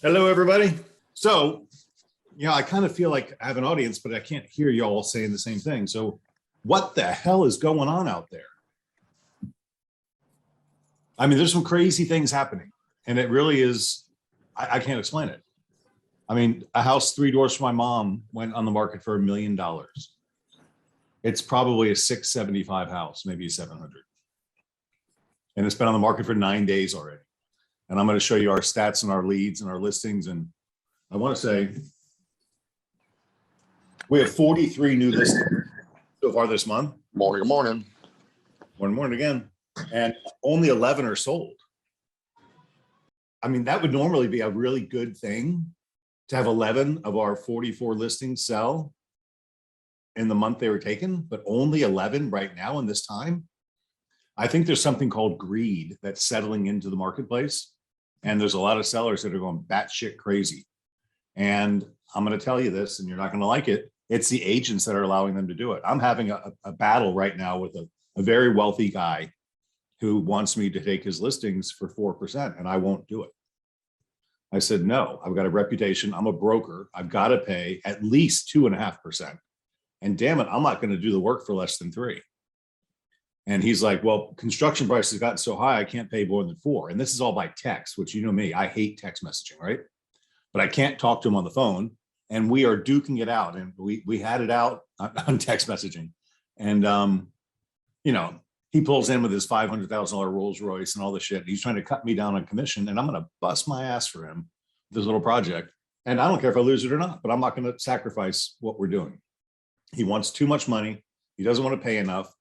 Hello, everybody. So, I kind of feel like I have an audience, but I can't hear you all saying the same thing. So what the hell is going on out there? I mean, there's some crazy things happening, and it really is, I can't explain it. I mean, a house 3 doors from my mom went on the market for $1 million. It's probably a 675 house, maybe a 700. And it's been on the market for 9 days already. And I'm going to show you our stats and our leads and our listings. And I want to say we have 43 new listings so far this month. Morning, morning. Morning again. And only 11 are sold. I mean, that would normally be a really good thing to have 11 of our 44 listings sell in the month they were taken, but only 11 right now in this time. I think there's something called greed that's settling into the marketplace. And there's a lot of sellers that are going batshit crazy. And I'm going to tell you this, and you're not going to like it. It's the agents that are allowing them to do it. I'm having a battle right now with a very wealthy guy who wants me to take his listings for 4%, and I won't do it. I said, no, I've got a reputation. I'm a broker. I've got to pay at least 2.5%. And damn it, I'm not going to do the work for less than 3. And he's like, well, construction prices have gotten so high, I can't pay more than 4. And this is all by text, which, you know me, I hate text messaging, right? But I can't talk to him on the phone. And we are duking it out. And we had it out on text messaging. And, he pulls in with his $500,000 Rolls Royce and all the shit. He's trying to cut me down on commission, and I'm going to bust my ass for him, this little project. And I don't care if I lose it or not, but I'm not going to sacrifice what we're doing. He wants too much money. He doesn't want to pay enough.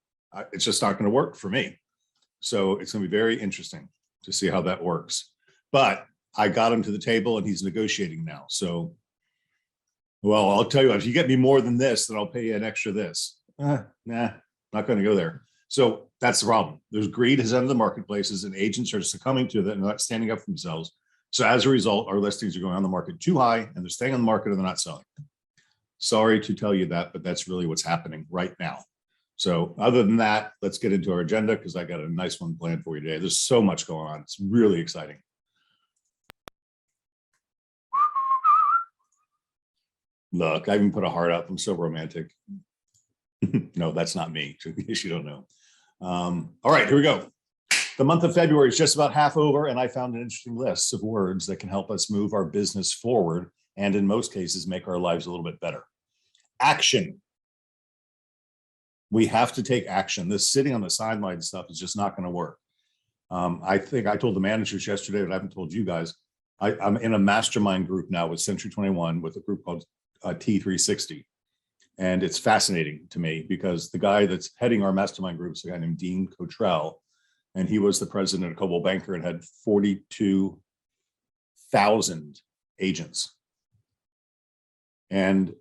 It's just not going to work for me. So it's going to be very interesting to see how that works. But I got him to the table and he's negotiating now. So, well, I'll tell you, if you get me more than this, then I'll pay you an extra this. Nah, not going to go there. So that's the problem. There's greed has entered the marketplaces and agents are succumbing to that and not standing up for themselves. So as a result, our listings are going on the market too high and they're staying on the market and they're not selling. Sorry to tell you that, but that's really what's happening right now. So other than that, let's get into our agenda because I got a nice one planned for you today. There's so much going on. It's really exciting. Look, I even put a heart up. I'm so romantic. No, that's not me, in case you don't know. All right, here we go. The month of February is just about half over, and I found an interesting list of words that can help us move our business forward and in most cases, make our lives a little bit better. Action. We have to take action. This sitting on the sideline stuff is just not going to work. I think I told the managers yesterday, but I haven't told you guys. I'm in a mastermind group now with Century 21 with a group called T360. And it's fascinating to me because the guy that's heading our mastermind group is a guy named Dean Cottrell. And he was the president of Coldwell Banker and had 42,000 agents. And,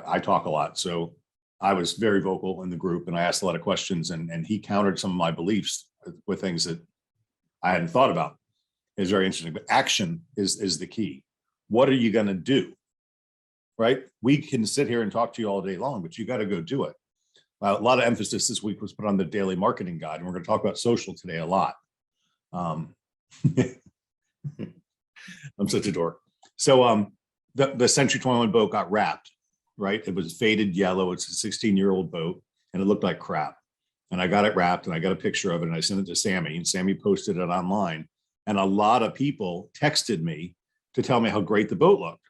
I talk a lot. So I was very vocal in the group and I asked a lot of questions and he countered some of my beliefs with things that I hadn't thought about. It's very interesting, but action is the key. What are you going to do? Right? We can sit here and talk to you all day long, but you got to go do it. A lot of emphasis this week was put on the daily marketing guide, and we're going to talk about social today a lot. I'm such a dork. So the Century 21 boat got wrapped, right? It was faded yellow. It's a 16-year-old boat, and it looked like crap. And I got it wrapped, and I got a picture of it, and I sent it to Sammy, and Sammy posted it online. And a lot of people texted me to tell me how great the boat looked.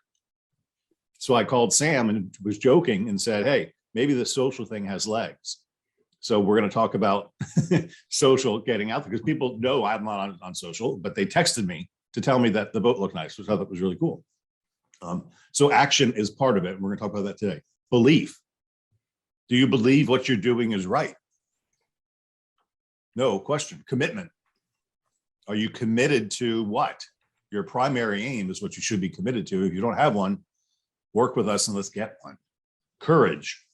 So I called Sam and was joking and said, hey, maybe the social thing has legs. So we're going to talk about social getting out there because people know I'm not on social, but they texted me to tell me that the boat looked nice, which I thought was really cool. So action is part of it. And we're going to talk about that today. Belief. Do you believe what you're doing is right? No question. Commitment. Are you committed to what? Your primary aim is what you should be committed to. If you don't have one, work with us and let's get one. Courage.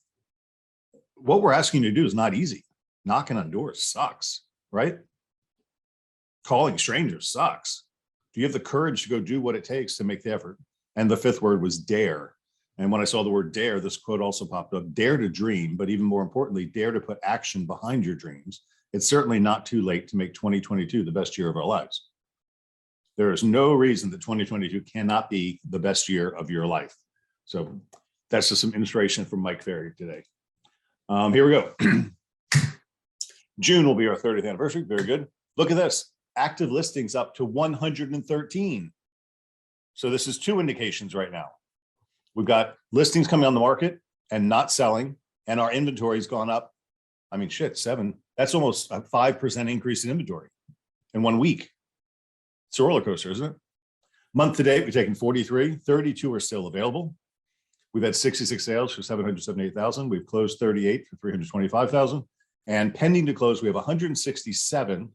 What we're asking you to do is not easy. Knocking on doors sucks, right? Calling strangers sucks. Do you have the courage to go do what it takes to make the effort? And the fifth word was dare. And when I saw the word dare, this quote also popped up. Dare to dream, but even more importantly, dare to put action behind your dreams. It's certainly not too late to make 2022 the best year of our lives. There is no reason that 2022 cannot be the best year of your life. So that's just some inspiration from Mike Ferry today. Here we go. June will be our 30th anniversary. Very good. Look at this. Active listings up to 113. So this is two indications right now. We've got listings coming on the market and not selling, and our inventory's gone up. I mean, shit, 7. That's almost a 5% increase in inventory in 1 week. It's a roller coaster, isn't it? Month to date, we've taken 43, 32 are still available. We've had 66 sales for 778,000. We've closed 38 for 325,000. And pending to close, we have 167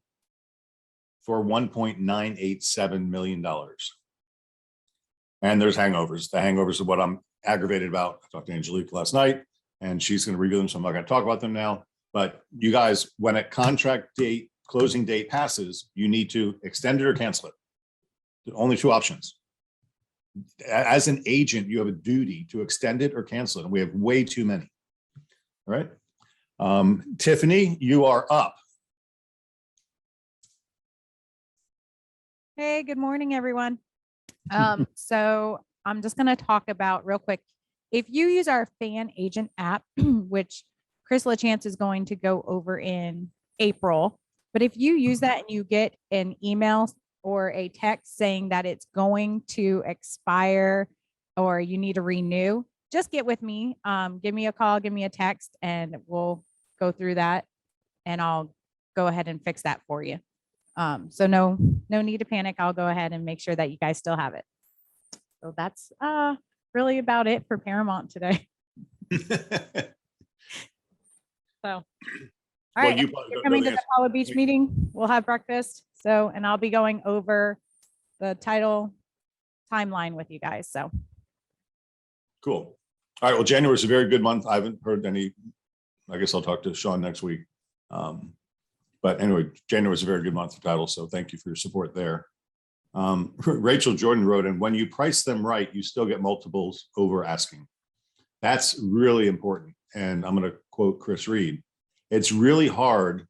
for $1.987 million. And there's hangovers. The hangovers are what I'm aggravated about. I talked to Angelique last night, and she's going to review them, so I'm not going to talk about them now. But you guys, when a contract date, closing date passes, you need to extend it or cancel it. There are only 2 options. As an agent, you have a duty to extend it or cancel it, and we have way too many. All right. Tiffany, you are up. Hey, good morning, everyone. So I'm just going to talk about real quick. If you use our Fan Agent app, which Chris LaChance is going to go over in April, but if you use that and you get an email or a text saying that it's going to expire or you need to renew, just get with me. Give me a call, give me a text, and we'll go through that, and I'll go ahead and fix that for you. So no need to panic. I'll go ahead and make sure that you guys still have it. So that's really about it for Paramount today. So, all right, Well, you're coming to the Apollo Beach meeting. We'll have breakfast. So, and I'll be going over the title timeline with you guys. So cool. All right. Well, January is a very good month. I haven't heard any. I guess I'll talk to Sean next week. But anyway, January is a very good month for title. So thank you for your support there. Rachel Jordan wrote, and when you price them right, you still get multiples over asking. That's really important. And I'm going to quote Chris Reed. It's really hard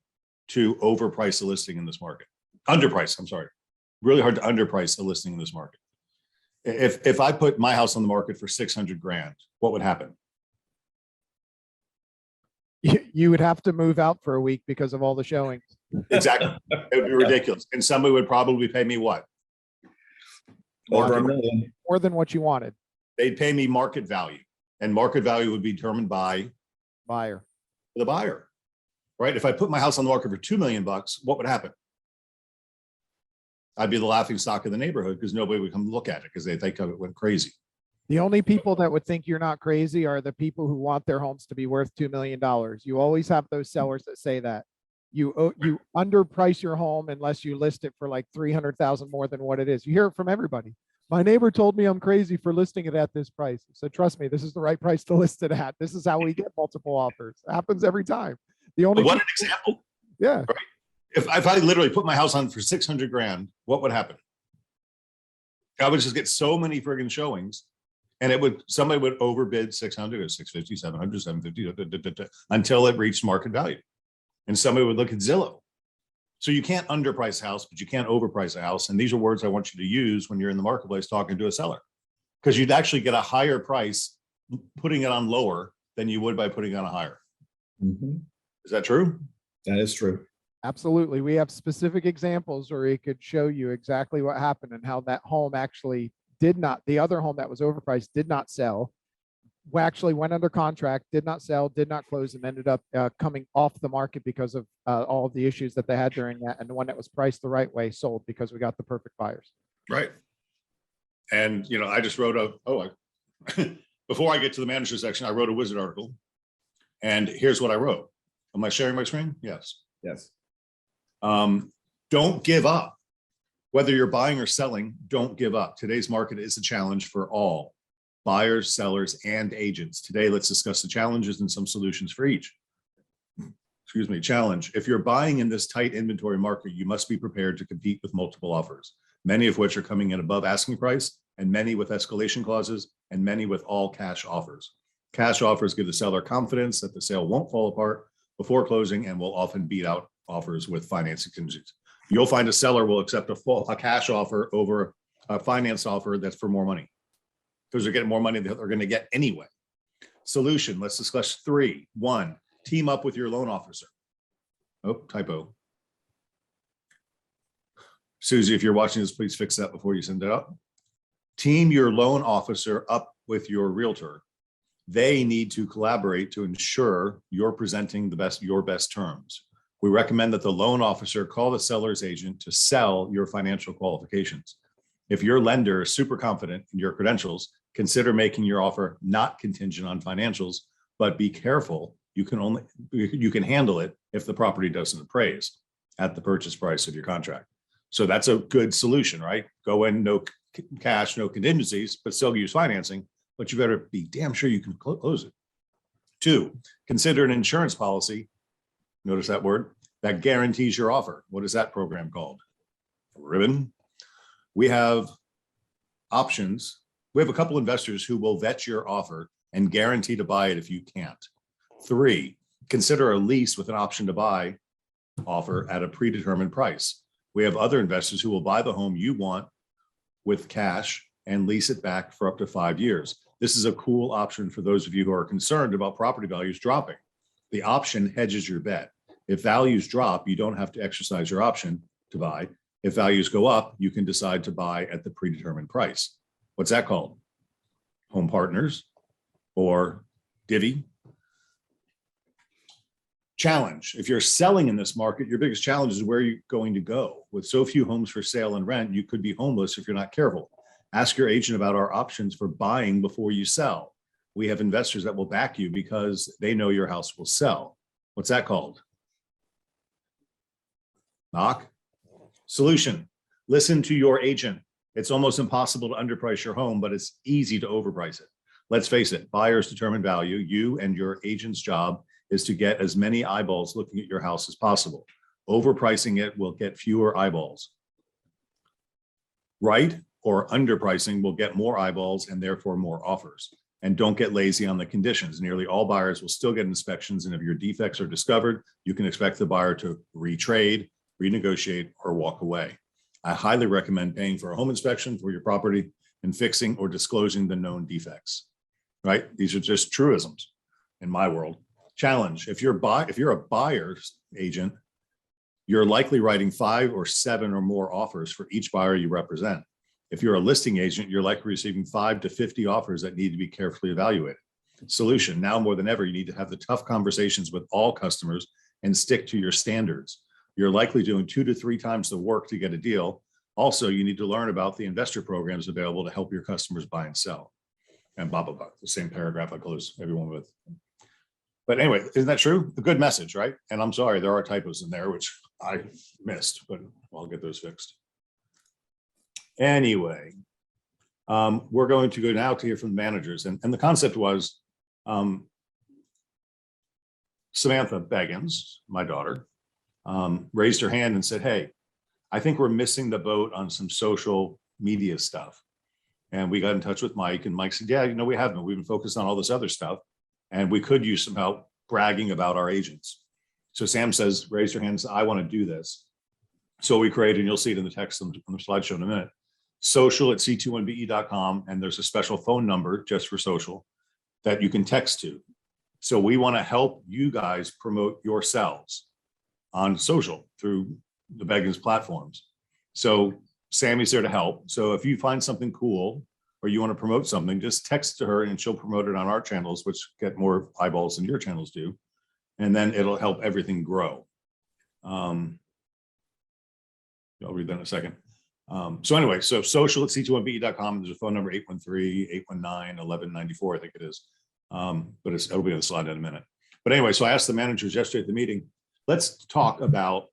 to overprice a listing in this market. Underprice, I'm sorry. Really hard to underprice a listing in this market. If I put my house on the market for 600 grand, what would happen? You would have to move out for a week because of all the showings. Exactly. It would be ridiculous. And somebody would probably pay me what? Over $1 million. More than what you wanted. They'd pay me market value, and market value would be determined by Buyer. the buyer, right? If I put my house on the market for $2 million, what would happen? I'd be the laughing stock of the neighborhood because nobody would come look at it because they think it went crazy. The only people that would think you're not crazy are the people who want their homes to be worth $2 million. You always have those sellers that say that. You underprice your home unless you list it for like 300,000 more than what it is. You hear it from everybody. My neighbor told me I'm crazy for listing it at this price. So trust me, this is the right price to list it at. This is how we get multiple offers. It happens every time. The only What an example. Yeah. Right? If I literally put my house on for 600 grand, what would happen? I would just get so many friggin' showings, and somebody would overbid 600 or 650, 700, 750 until it reached market value. And somebody would look at Zillow. So you can't underprice a house, but you can't overprice a house. And these are words I want you to use when you're in the marketplace talking to a seller, because you'd actually get a higher price putting it on lower than you would by putting it on a higher. Mm-hmm. Is that true? That is true. Absolutely. We have specific examples where it could show you exactly what happened and how that home actually the other home that was overpriced did not sell. We actually went under contract, did not sell, did not close, and ended up coming off the market because of all of the issues that they had during that. And the one that was priced the right way sold because we got the perfect buyers. Right. And, I just wrote before I get to the manager section, I wrote a Wizard article. And here's what I wrote. Am I sharing my screen? Yes. Yes. Don't give up. Whether you're buying or selling, don't give up. Today's market is a challenge for all buyers, sellers, and agents. Today, let's discuss the challenges and some solutions for each. Excuse me, challenge. If you're buying in this tight inventory market, you must be prepared to compete with multiple offers, many of which are coming in above asking price, and many with escalation clauses, and many with all cash offers. Cash offers give the seller confidence that the sale won't fall apart before closing and will often beat out offers with financing contingencies. You'll find a seller will accept a cash offer over a finance offer that's for more money. Because they're getting more money than they're going to get anyway. Solution, let's discuss 3. 1, team up with your loan officer. Oh, typo. Susie, if you're watching this, please fix that before you send it out. Team your loan officer up with your realtor. They need to collaborate to ensure you're presenting your best terms. We recommend that the loan officer call the seller's agent to sell your financial qualifications. If your lender is super confident in your credentials, consider making your offer not contingent on financials, but be careful. You can handle it if the property doesn't appraise at the purchase price of your contract. So that's a good solution, right? Go in, no cash, no contingencies, but still use financing, but you better be damn sure you can close it. 2, consider an insurance policy. Notice that word, that guarantees your offer. What is that program called? Ribbon. We have options. We have a couple investors who will vet your offer and guarantee to buy it if you can't. 3, consider a lease with an option to buy offer at a predetermined price. We have other investors who will buy the home you want with cash and lease it back for up to 5 years. This is a cool option for those of you who are concerned about property values dropping. The option hedges your bet. If values drop, you don't have to exercise your option to buy. If values go up, you can decide to buy at the predetermined price. What's that called? Home Partners or Divvy. Challenge. If you're selling in this market, your biggest challenge is where you're going to go. With so few homes for sale and rent, you could be homeless if you're not careful. Ask your agent about our options for buying before you sell. We have investors that will back you because they know your house will sell. What's that called? Knock. Solution. Listen to your agent. It's almost impossible to underprice your home, but it's easy to overprice it. Let's face it, buyers determine value. You and your agent's job is to get as many eyeballs looking at your house as possible. Overpricing it will get fewer eyeballs. Right or underpricing will get more eyeballs and therefore more offers. And don't get lazy on the conditions. Nearly all buyers will still get inspections, and if your defects are discovered, you can expect the buyer to retrade, renegotiate, or walk away. I highly recommend paying for a home inspection for your property and fixing or disclosing the known defects, right? These are just truisms in my world. Challenge. If you're a buyer's agent, you're likely writing 5 or 7 or more offers for each buyer you represent. If you're a listing agent, you're likely receiving 5 to 50 offers that need to be carefully evaluated. Solution. Now more than ever, you need to have the tough conversations with all customers and stick to your standards. You're likely doing 2 to 3 times the work to get a deal. Also, you need to learn about the investor programs available to help your customers buy and sell. And blah, blah, blah. The same paragraph I close everyone with. But anyway, isn't that true? A good message, right? And I'm sorry, there are typos in there, which I missed, but I'll get those fixed. Anyway, we're going to go now to hear from the managers. And the concept was Samantha Beggins, my daughter, raised her hand and said, hey, I think we're missing the boat on some social media stuff. And we got in touch with Mike, and Mike said, yeah, we haven't. We've been focused on all this other stuff, and we could use some help bragging about our agents. So Sam says, raise your hands. I want to do this. So we created, and you'll see it in the text on the slideshow in a minute, social@c21be.com. And there's a special phone number just for social that you can text to. So we want to help you guys promote yourselves on social through the Beggins platforms. So Sammy's there to help. So if you find something cool or you want to promote something, just text to her and she'll promote it on our channels, which get more eyeballs than your channels do. And then it'll help everything grow. I'll read that in a second. So anyway, so social@c21be.com. There's a phone number, 813-819-1194, I think it is. But it'll be on the slide in a minute. But anyway, so I asked the managers yesterday at the meeting, let's talk about,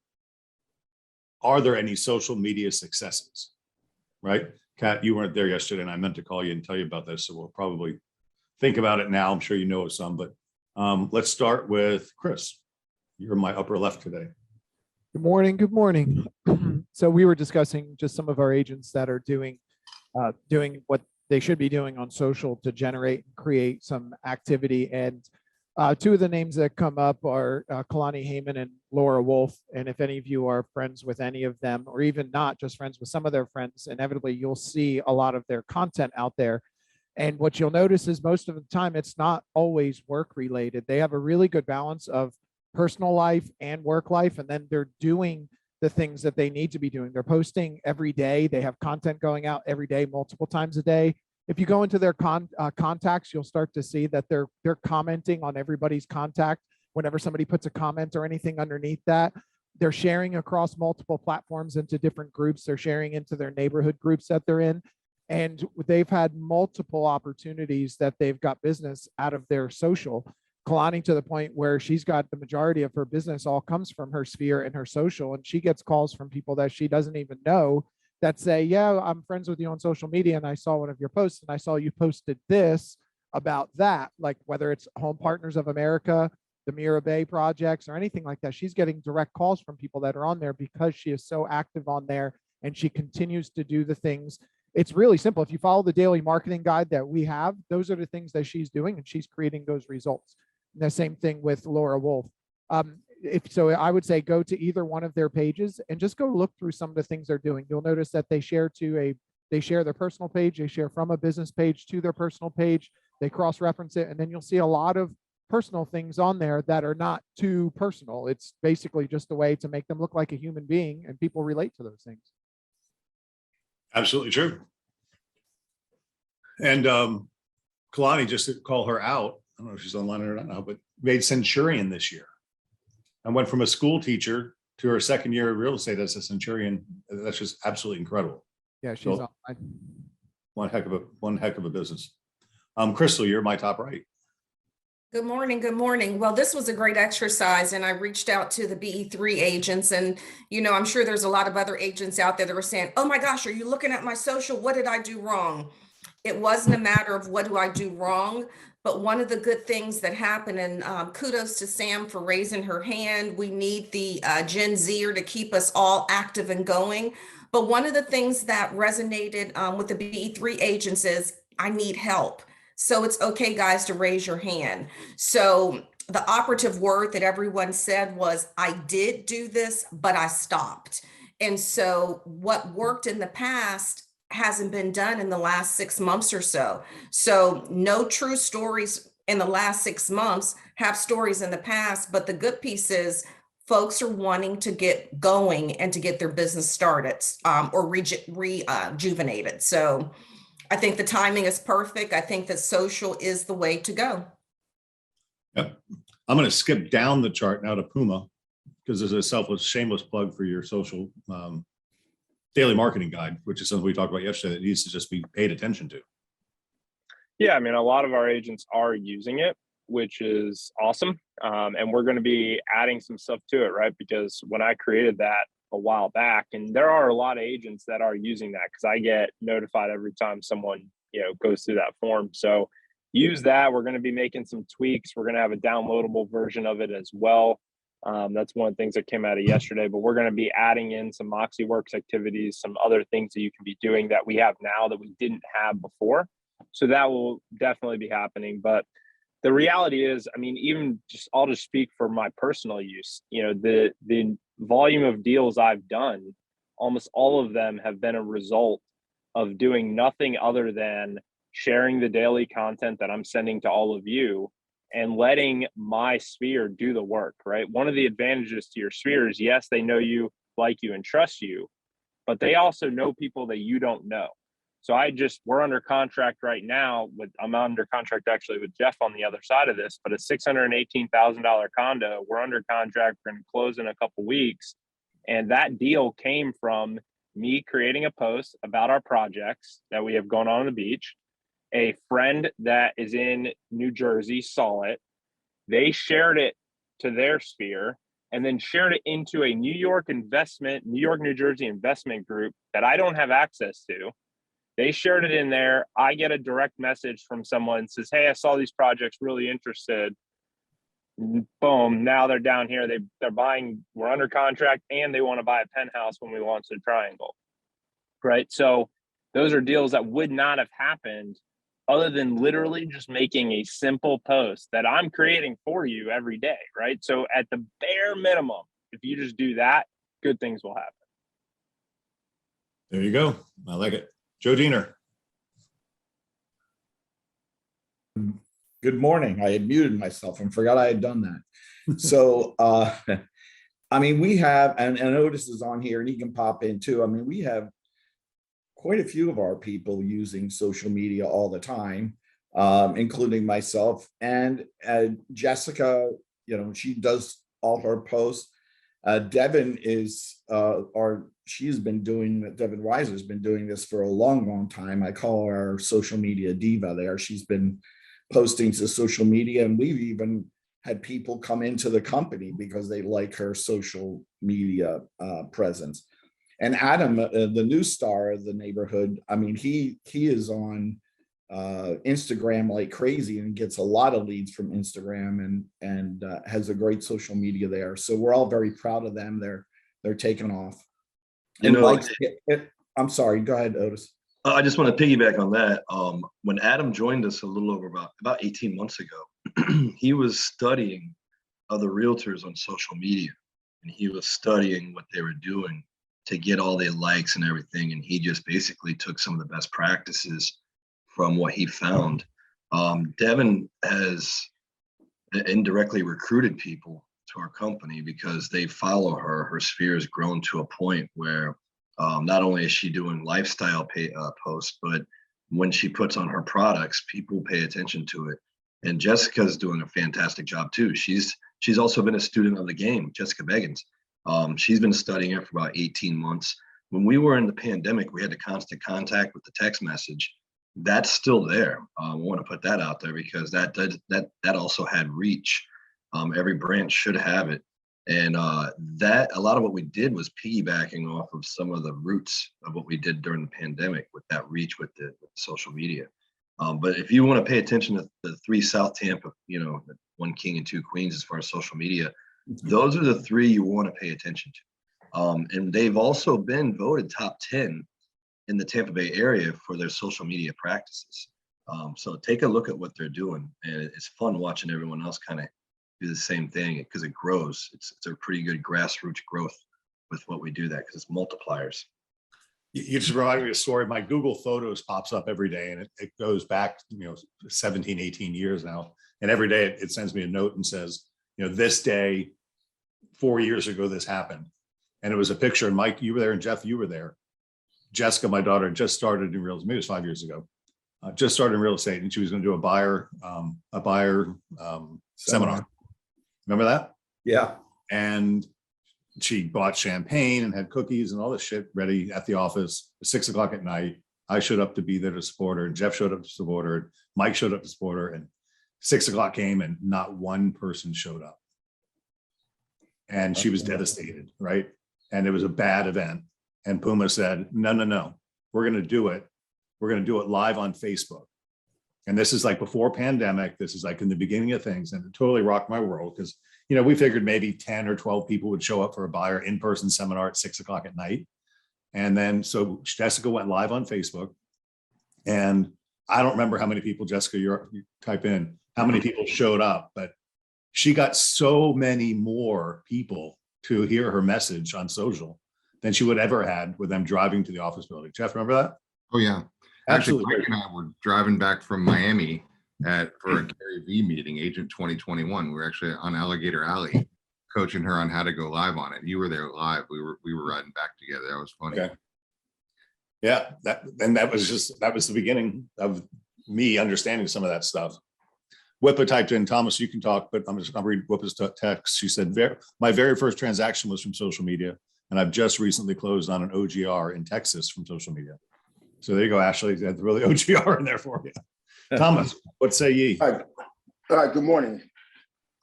are there any social media successes, right? Kat, you weren't there yesterday, and I meant to call you and tell you about this, so we'll probably think about it now. I'm sure you know of some, but let's start with Chris. You're in my upper left today. Good morning. Good morning. So we were discussing just some of our agents that are doing what they should be doing on social to generate and create some activity. And 2 of the names that come up are Kalani Heyman and Laura Wolf. And if any of you are friends with any of them, or even not just friends with some of their friends, inevitably you'll see a lot of their content out there. And what you'll notice is most of the time, it's not always work related. They have a really good balance of personal life and work life. And then they're doing the things that they need to be doing. They're posting every day. They have content going out every day, multiple times a day. If you go into their contacts, you'll start to see that they're commenting on everybody's contact. Whenever somebody puts a comment or anything underneath that, they're sharing across multiple platforms into different groups. They're sharing into their neighborhood groups that they're in. And they've had multiple opportunities that they've got business out of their social. Kalani, to the point where she's got the majority of her business all comes from her sphere and her social. And she gets calls from people that she doesn't even know that say, yeah, I'm friends with you on social media and I saw one of your posts and I saw you posted this about that, like whether it's Home Partners of America, the Mira Bay projects, or anything like that. She's getting direct calls from people that are on there because she is so active on there and she continues to do the things. It's really simple. If you follow the daily marketing guide that we have, those are the things that she's doing and she's creating those results. And the same thing with Laura Wolf. So I would say go to either one of their pages and just go look through some of the things they're doing. You'll notice that they share their personal page, they share from a business page to their personal page, they cross-reference it, and then you'll see a lot of personal things on there that are not too personal. It's basically just a way to make them look like a human being, and people relate to those things. Absolutely true. And Kalani, just to call her out, I don't know if she's online or not now, but made Centurion this year. And went from a school teacher to her second year of real estate as a Centurion. That's just absolutely incredible. Yeah, she's Well, online. One heck of a business. Crystal, you're my top right. Good morning. Good morning. Well, this was a great exercise, and I reached out to the BE3 agents, and I'm sure there's a lot of other agents out there that were saying, "Oh my gosh, are you looking at my social? What did I do wrong?" It wasn't a matter of what do I do wrong, but one of the good things that happened, and kudos to Sam for raising her hand. We need the Gen Zer to keep us all active and going. But one of the things that resonated with the BE3 agents is, I need help. So it's okay, guys, to raise your hand. So the operative word that everyone said was, I did do this, but I stopped. And so what worked in the past hasn't been done in the last 6 months or so. So no true stories in the last 6 months, have stories in the past. But the good piece is folks are wanting to get going and to get their business started or rejuvenated. So I think the timing is perfect. I think that social is the way to go. Yep. I'm going to skip down the chart now to Puma because there's a shameless plug for your social daily marketing guide, which is something we talked about yesterday that needs to just be paid attention to. Yeah, I mean, a lot of our agents are using it, which is awesome. And we're going to be adding some stuff to it, right? Because when I created that a while back, and there are a lot of agents that are using that because I get notified every time someone goes through that form. So use that. We're going to be making some tweaks. We're going to have a downloadable version of it as well. That's one of the things that came out of yesterday, but we're going to be adding in some MoxieWorks activities, some other things that you can be doing that we have now that we didn't have before. So that will definitely be happening. But the reality is, I mean, I'll just speak for my personal use. The volume of deals I've done, almost all of them have been a result of doing nothing other than sharing the daily content that I'm sending to all of you and letting my sphere do the work, right? One of the advantages to your sphere is, yes, they know you, like you, and trust you, but they also know people that you don't know. So we're under contract right now I'm under contract actually with Jeff on the other side of this, but a $618,000 condo, we're under contract, we're going to close in a couple weeks. And that deal came from me creating a post about our projects that we have going on the beach. A friend that is in New Jersey saw it. They shared it to their sphere and then shared it into a New York, New Jersey investment group that I don't have access to. They shared it in there. I get a direct message from someone says, "Hey, I saw these projects, really interested." Boom. Now they're down here. They're buying, we're under contract, and they want to buy a penthouse when we launch the Triangle. Right. So those are deals that would not have happened other than literally just making a simple post that I'm creating for you every day. Right. So at the bare minimum, if you just do that, good things will happen. There you go. I like it. Joe Diener. Good morning. I had muted myself and forgot I had done that. So, I mean, we have, and Otis is on here and he can pop in too. I mean, we have quite a few of our people using social media all the time, including myself and Jessica. You know, she does all her posts. Devin is, Devin Weiser has been doing this for a long, long time. I call her our social media diva there. She's been posting to social media, and we've even had people come into the company because they like her social media presence. And Adam, the new star of the neighborhood, I mean, he is on Instagram like crazy and gets a lot of leads from Instagram and has a great social media there. So we're all very proud of them. They're taking off. And I'm sorry, go ahead, Otis. I just want to piggyback on that. When Adam joined us a little over about 18 months ago, he was studying other realtors on social media, and he was studying what they were doing to get all their likes and everything. And he just basically took some of the best practices from what he found. Devin has indirectly recruited people to our company because they follow her. Her sphere has grown to a point where not only is she doing lifestyle posts, but when she puts on her products, people pay attention to it. And Jessica's doing a fantastic job too. She's also been a student of the game, Jessica Beggins. She's been studying it for about 18 months. When we were in the pandemic, we had the constant contact with the text message. That's still there. I want to put that out there because that also had reach. Every branch should have it. And that a lot of what we did was piggybacking off of some of the roots of what we did during the pandemic with that reach with the social media. But if you want to pay attention to the 3 South Tampa, you know, 1 King and 2 Queens as far as social media, those are the 3 you want to pay attention to. And they've also been voted top 10 in the Tampa Bay area for their social media practices. So take a look at what they're doing. And it's fun watching everyone else kind of do the same thing because it grows. It's a pretty good grassroots growth with what we do that because it's multipliers. You just reminded me of a story. My Google Photos pops up every day, and it goes back, 17, 18 years now. And every day it sends me a note and says, this day, 4 years ago, this happened. And it was a picture. And Mike, you were there, and Jeff, you were there. Jessica, my daughter, just started in real estate. Maybe it was 5 years ago. Just started in real estate, and she was going to do a buyer seminar. Remember that? Yeah. And she bought champagne and had cookies and all this shit ready at the office at 6 o'clock at night. I showed up to be there to support her. Jeff showed up to support her. Mike showed up to support her. And 6 o'clock came and not one person showed up. And she was devastated, right? And it was a bad event. And Puma said, no, we're going to do it. We're going to do it live on Facebook. And this is like before pandemic. This is like in the beginning of things. And it totally rocked my world because, we figured maybe 10 or 12 people would show up for a buyer in-person seminar at 6 o'clock at night. And then, so Jessica went live on Facebook. And I don't remember how many people, Jessica, you type in, how many people showed up, but she got so many more people to hear her message on social than she would ever had with them driving to the office building. Jeff, remember that? Oh yeah. Actually, Mike and I were driving back from Miami for a Gary Vee meeting, Agent 2021. We were actually on Alligator Alley coaching her on how to go live on it. You were there live. We were riding back together. That was funny. Okay. Yeah, that was the beginning of me understanding some of that stuff. Whippa typed in, Thomas, you can talk, but I'm reading Whippa's text. She said, my very first transaction was from social media, and I've just recently closed on an OGR in Texas from social media. So there you go, Ashley. That's really OGR in there for you. Thomas, what say ye? All right, good morning.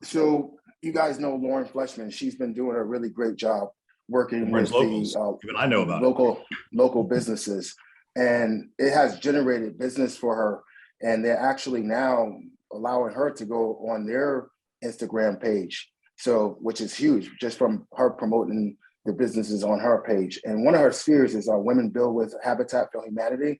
So you guys know Lauren Fleshman. She's been doing a really great job working with locals. Even I know about local businesses. And it has generated business for her. And they're actually now allowing her to go on their Instagram page. So, which is huge, just from her promoting the businesses on her page. And one of her spheres is Women Build with Habitat for Humanity.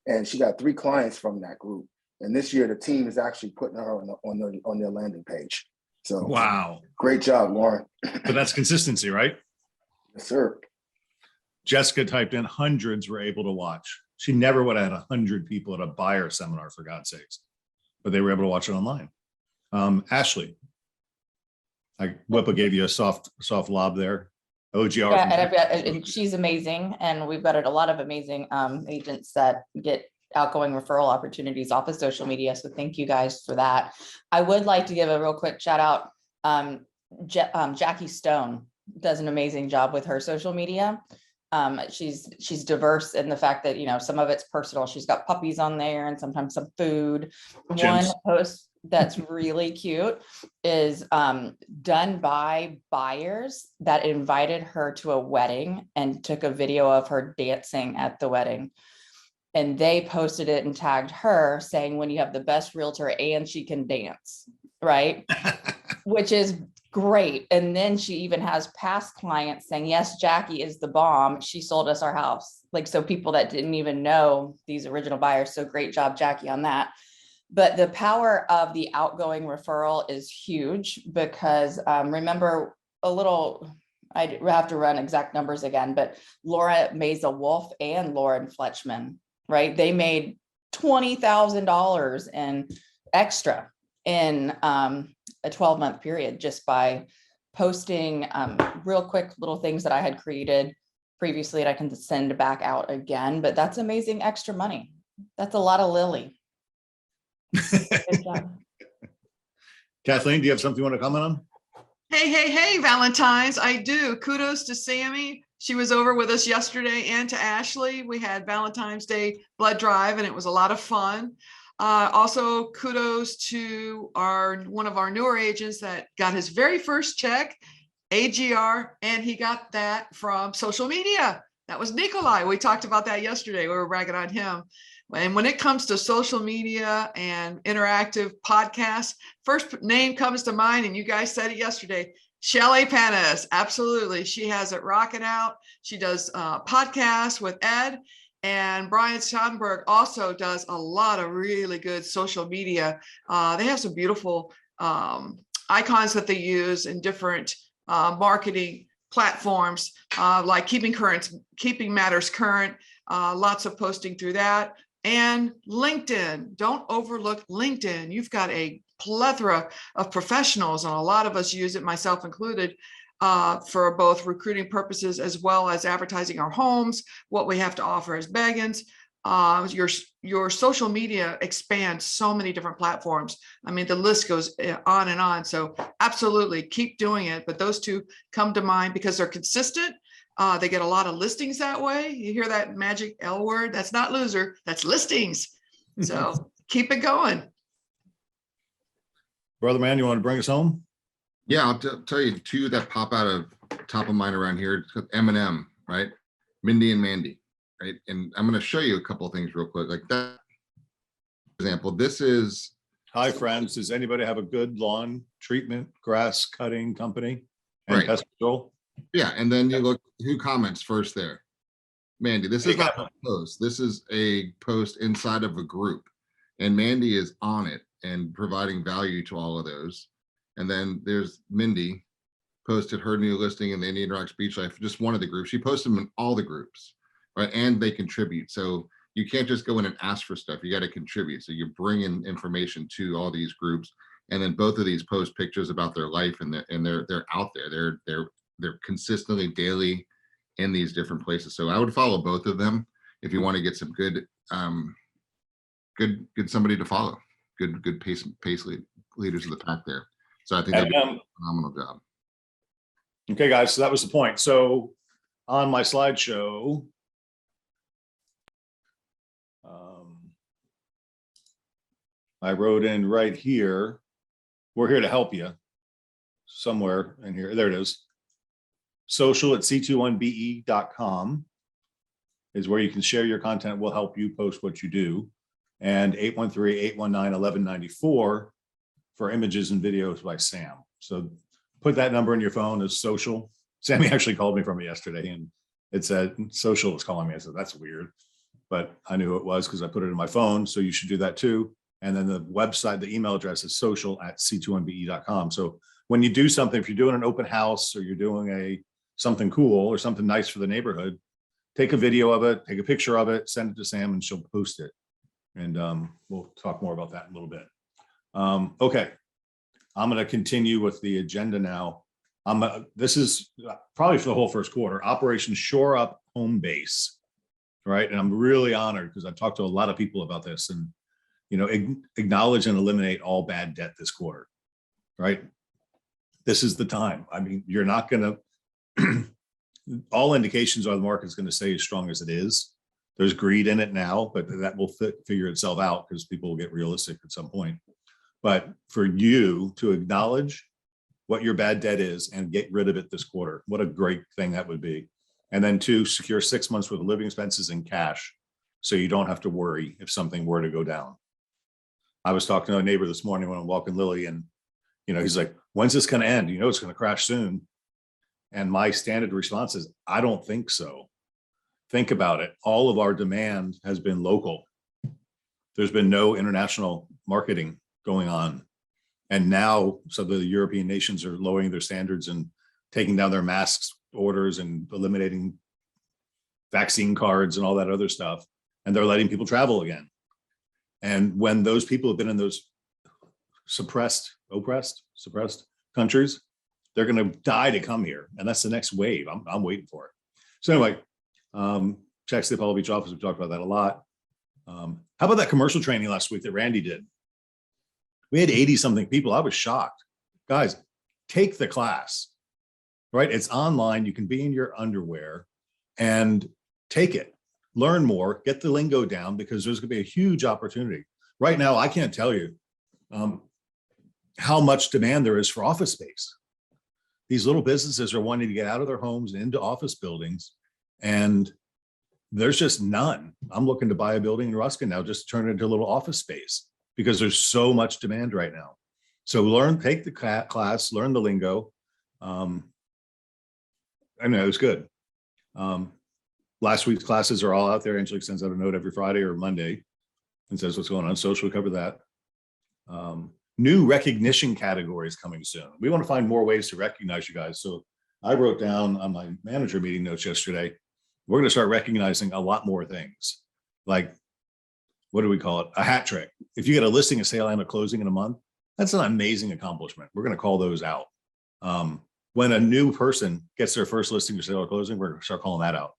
And she got 3 clients from that group. And this year, the team is actually putting her on their landing page. So Wow. great job, Lauren. But that's consistency, right? Yes, sir. Jessica typed in hundreds were able to watch. She never would have had 100 people at a buyer seminar, for God's sakes, but they were able to watch it online. Ashley, Whippa gave you a soft lob there. OGR. Yeah, and I've got, and she's amazing, and we've got a lot of amazing agents that get outgoing referral opportunities off of social media. So thank you guys for that. I would like to give a real quick shout out. Jackie Stone does an amazing job with her social media. She's diverse in the fact that, you know, some of it's personal. She's got puppies on there and sometimes some food. Gyms. One post that's really cute is done by buyers that invited her to a wedding and took a video of her dancing at the wedding. And they posted it and tagged her saying, when you have the best realtor and she can dance, right? Which is great. And then she even has past clients saying, yes, Jackie is the bomb. She sold us our house. Like, so people that didn't even know these original buyers. So great job, Jackie, on that. But the power of the outgoing referral is huge because remember a little, I have to run exact numbers again, but Laura Meza Wolf and Lauren Fletchman, right? They made $20,000 in extra in a 12-month period just by posting real quick little things that I had created previously that I can send back out again. But that's amazing extra money. That's a lot of Lily. Good job. Kathleen, do you have something you want to comment on? Hey, Valentine's. I do. Kudos to Sammy. She was over with us yesterday, and to Ashley. We had Valentine's Day blood drive and it was a lot of fun. Also kudos to one of our newer agents that got his very first check, AGR, and he got that from social media. That was Nikolai. We talked about that yesterday. We were ragging on him. And when it comes to social media and interactive podcasts, first name comes to mind, and you guys said it yesterday, Shelly Panis. Absolutely. She has it rocking out. She does podcasts with Ed. And Brian Schonberg also does a lot of really good social media. They have some beautiful icons that they use in different marketing platforms, like Keeping Matters Current, lots of posting through that. And LinkedIn, don't overlook LinkedIn. You've got a plethora of professionals, and a lot of us use it, myself included, for both recruiting purposes as well as advertising our homes, what we have to offer as Beggins. Your social media expands so many different platforms. I mean, the list goes on and on. So absolutely keep doing it. But those two come to mind because they're consistent. They get a lot of listings that way. You hear that magic L word? That's not loser, that's listings. So keep it going. Brother man, you want to bring us home? Yeah, I'll tell you two that pop out of top of mind around here. Eminem, right? Mindy and Mandy, right? And I'm going to show you a couple of things real quick. Like that example, this is. Hi, friends. Does anybody have a good lawn treatment, grass cutting company and Right. pest control? Yeah, and then you look who comments first there. Mandy, this is not a post. This is a post inside of a group. And Mandy is on it and providing value to all of those. And then there's Mindy, posted her new listing in the Indian Rocks Beach Life, just one of the groups. She posted them in all the groups, right? And they contribute. So you can't just go in and ask for stuff. You got to contribute. So you bring in information to all these groups. And then both of these post pictures about their life, and they're out there. They're consistently daily in these different places. So I would follow both of them if you want to get some good somebody to follow. Good pace leaders of the pack there. So I think they'll do a phenomenal job. Okay, guys, so that was the point. So on my slideshow, I wrote in right here, we're here to help you somewhere in here. There it is. social@c21be.com is where you can share your content. We'll help you post what you do. And 813-819-1194 for images and videos by Sam. So put that number in your phone as social. Sammy actually called me from it yesterday, and it said social was calling me. I said, that's weird, but I knew who it was because I put it in my phone. So you should do that too. And then the website, the email address is social@c21be.com. So when you do something, if you're doing an open house or you're doing something cool or something nice for the neighborhood, take a video of it, take a picture of it, send it to Sam and she'll post it. And we'll talk more about that in a little bit. Okay, I'm going to continue with the agenda now. This is probably for the whole first quarter, Operation Shore Up Home Base, right? And I'm really honored because I've talked to a lot of people about this and, you know, acknowledge and eliminate all bad debt this quarter, right? This is the time. I mean, you're not going to, all indications are the market's going to stay as strong as it is. There's greed in it now, but that will figure itself out because people will get realistic at some point. But for you to acknowledge what your bad debt is and get rid of it this quarter, what a great thing that would be. And then to secure 6 months worth of living expenses in cash so you don't have to worry if something were to go down. I was talking to a neighbor this morning when I'm walking Lily and, you know, he's like, when's this going to end? You know, it's going to crash soon. And my standard response is, I don't think so. Think about it. All of our demand has been local. There's been no international marketing going on. And now some of the European nations are lowering their standards and taking down their masks orders and eliminating vaccine cards and all that other stuff. And they're letting people travel again. And when those people have been in those suppressed countries, they're going to die to come here. And that's the next wave. I'm waiting for it. So anyway, checks the Apollo Beach office. We talked about that a lot. How about that commercial training last week that Randy did? We had 80 something people. I was shocked. Guys, take the class, right? It's online. You can be in your underwear and take it. Learn more, get the lingo down because there's going to be a huge opportunity. Right now, I can't tell you how much demand there is for office space. These little businesses are wanting to get out of their homes and into office buildings, and there's just none. I'm looking to buy a building in Ruskin now, just turn it into a little office space because there's so much demand right now. So take the class, learn the lingo. I know it was good. Last week's classes are all out there. Angelique sends out a note every Friday or Monday and says what's going on. Social, we cover that. New recognition categories coming soon. We want to find more ways to recognize you guys. So I wrote down on my manager meeting notes yesterday, we're going to start recognizing a lot more things. Like, what do we call it? A hat trick. If you get a listing, a sale, and a closing in a month, that's an amazing accomplishment. We're going to call those out. When a new person gets their first listing or sale or closing, we're going to start calling that out.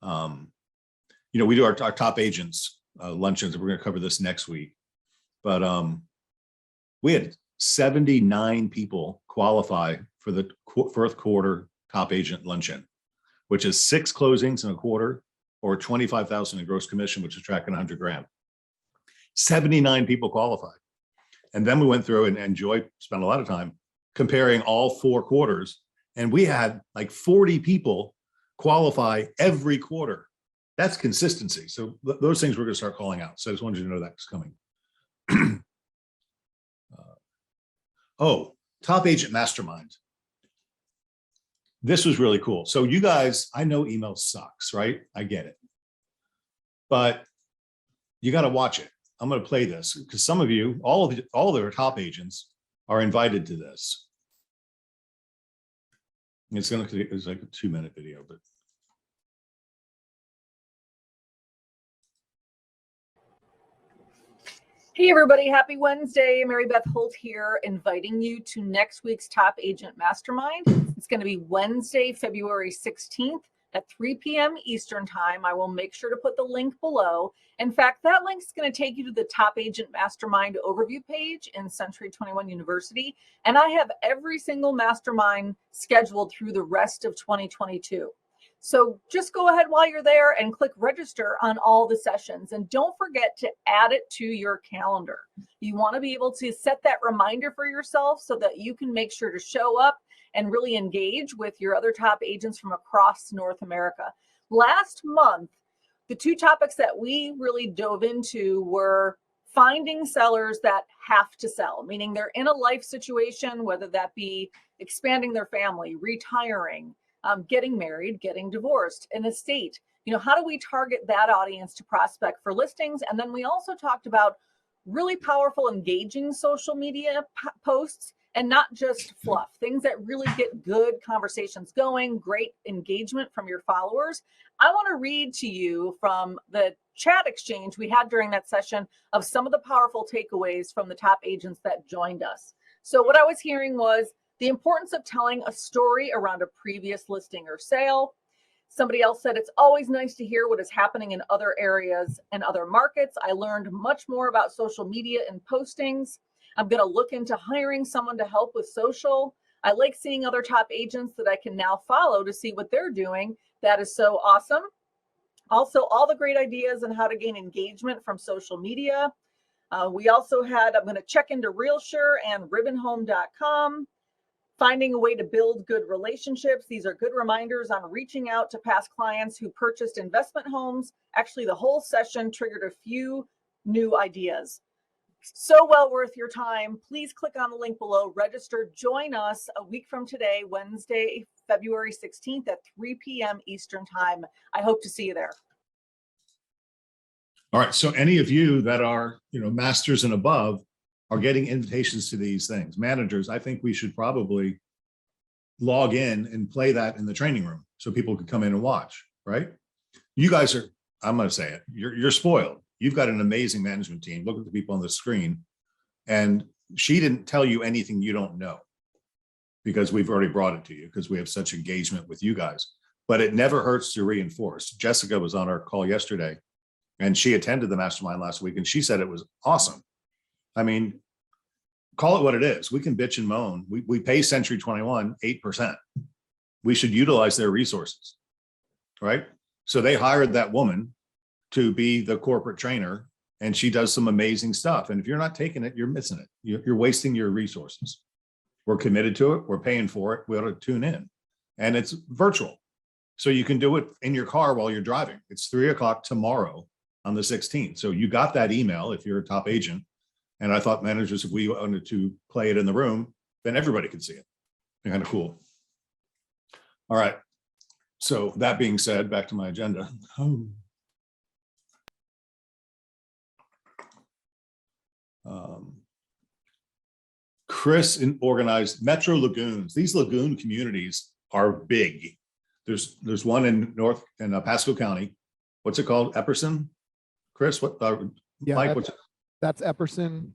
You know, we do our top agents luncheons. We're going to cover this next week, but we had 79 people qualify for the fourth quarter top agent luncheon, which is 6 closings in a quarter or 25,000 in gross commission, which is tracking 100 grand. 79 people qualified. And then we went through and Joy spent a lot of time comparing all 4 quarters. And we had like 40 people qualify every quarter. That's consistency. So those things we're going to start calling out. So I just wanted you to know that's coming. Oh, Top Agent Mastermind. This was really cool. So you guys, I know email sucks, right? I get it. But you got to watch it. I'm going to play this because some of you, all of their top agents are invited to this. It's like a 2-minute video, but. Hey everybody, happy Wednesday. Mary Beth Holt here, inviting you to next week's Top Agent Mastermind. It's going to be Wednesday, February 16th at 3 p.m. Eastern Time. I will make sure to put the link below. In fact, that link is going to take you to the Top Agent Mastermind overview page in Century 21 University. And I have every single mastermind scheduled through the rest of 2022. So just go ahead while you're there and click register on all the sessions. And don't forget to add it to your calendar. You want to be able to set that reminder for yourself so that you can make sure to show up and really engage with your other top agents from across North America. Last month, the 2 topics that we really dove into were finding sellers that have to sell, meaning they're in a life situation, whether that be expanding their family, retiring, getting married, getting divorced, an estate. You know, how do we target that audience to prospect for listings? And then we also talked about really powerful, engaging social media posts and not just fluff, things that really get good conversations going, great engagement from your followers. I want to read to you from the chat exchange we had during that session of some of the powerful takeaways from the top agents that joined us. So what I was hearing was the importance of telling a story around a previous listing or sale. Somebody else said, it's always nice to hear what is happening in other areas and other markets. I learned much more about social media and postings. I'm going to look into hiring someone to help with social. I like seeing other top agents that I can now follow to see what they're doing. That is so awesome. Also, all the great ideas on how to gain engagement from social media. We also had, I'm going to check into Realsure and ribbonhome.com. Finding a way to build good relationships. These are good reminders on reaching out to past clients who purchased investment homes. Actually, the whole session triggered a few new ideas. So well worth your time. Please click on the link below, register, join us a week from today, Wednesday, February 16th at 3 p.m. Eastern time. I hope to see you there. All right. So any of you that are, masters and above are getting invitations to these things. Managers, I think we should probably log in and play that in the training room so people can come in and watch, right? You guys are, I'm going to say it, you're spoiled. You've got an amazing management team. Look at the people on the screen. And she didn't tell you anything you don't know because we've already brought it to you because we have such engagement with you guys. But it never hurts to reinforce. Jessica was on our call yesterday and she attended the mastermind last week and she said it was awesome. I mean, call it what it is. We can bitch and moan. We pay Century 21 8%. We should utilize their resources, right? So they hired that woman to be the corporate trainer and she does some amazing stuff. And if you're not taking it, you're missing it. You're wasting your resources. We're committed to it. We're paying for it. We ought to tune in. And it's virtual. So you can do it in your car while you're driving. It's 3 o'clock tomorrow on the 16th. So you got that email if you're a top agent. And I thought managers, if we wanted to play it in the room, then everybody could see it. Kind of cool. All right. So that being said, back to my agenda. Chris organized Metro Lagoons. These lagoon communities are big. There's one in Pasco County. What's it called? Epperson? Chris, what? Mike, what's it? That's Epperson.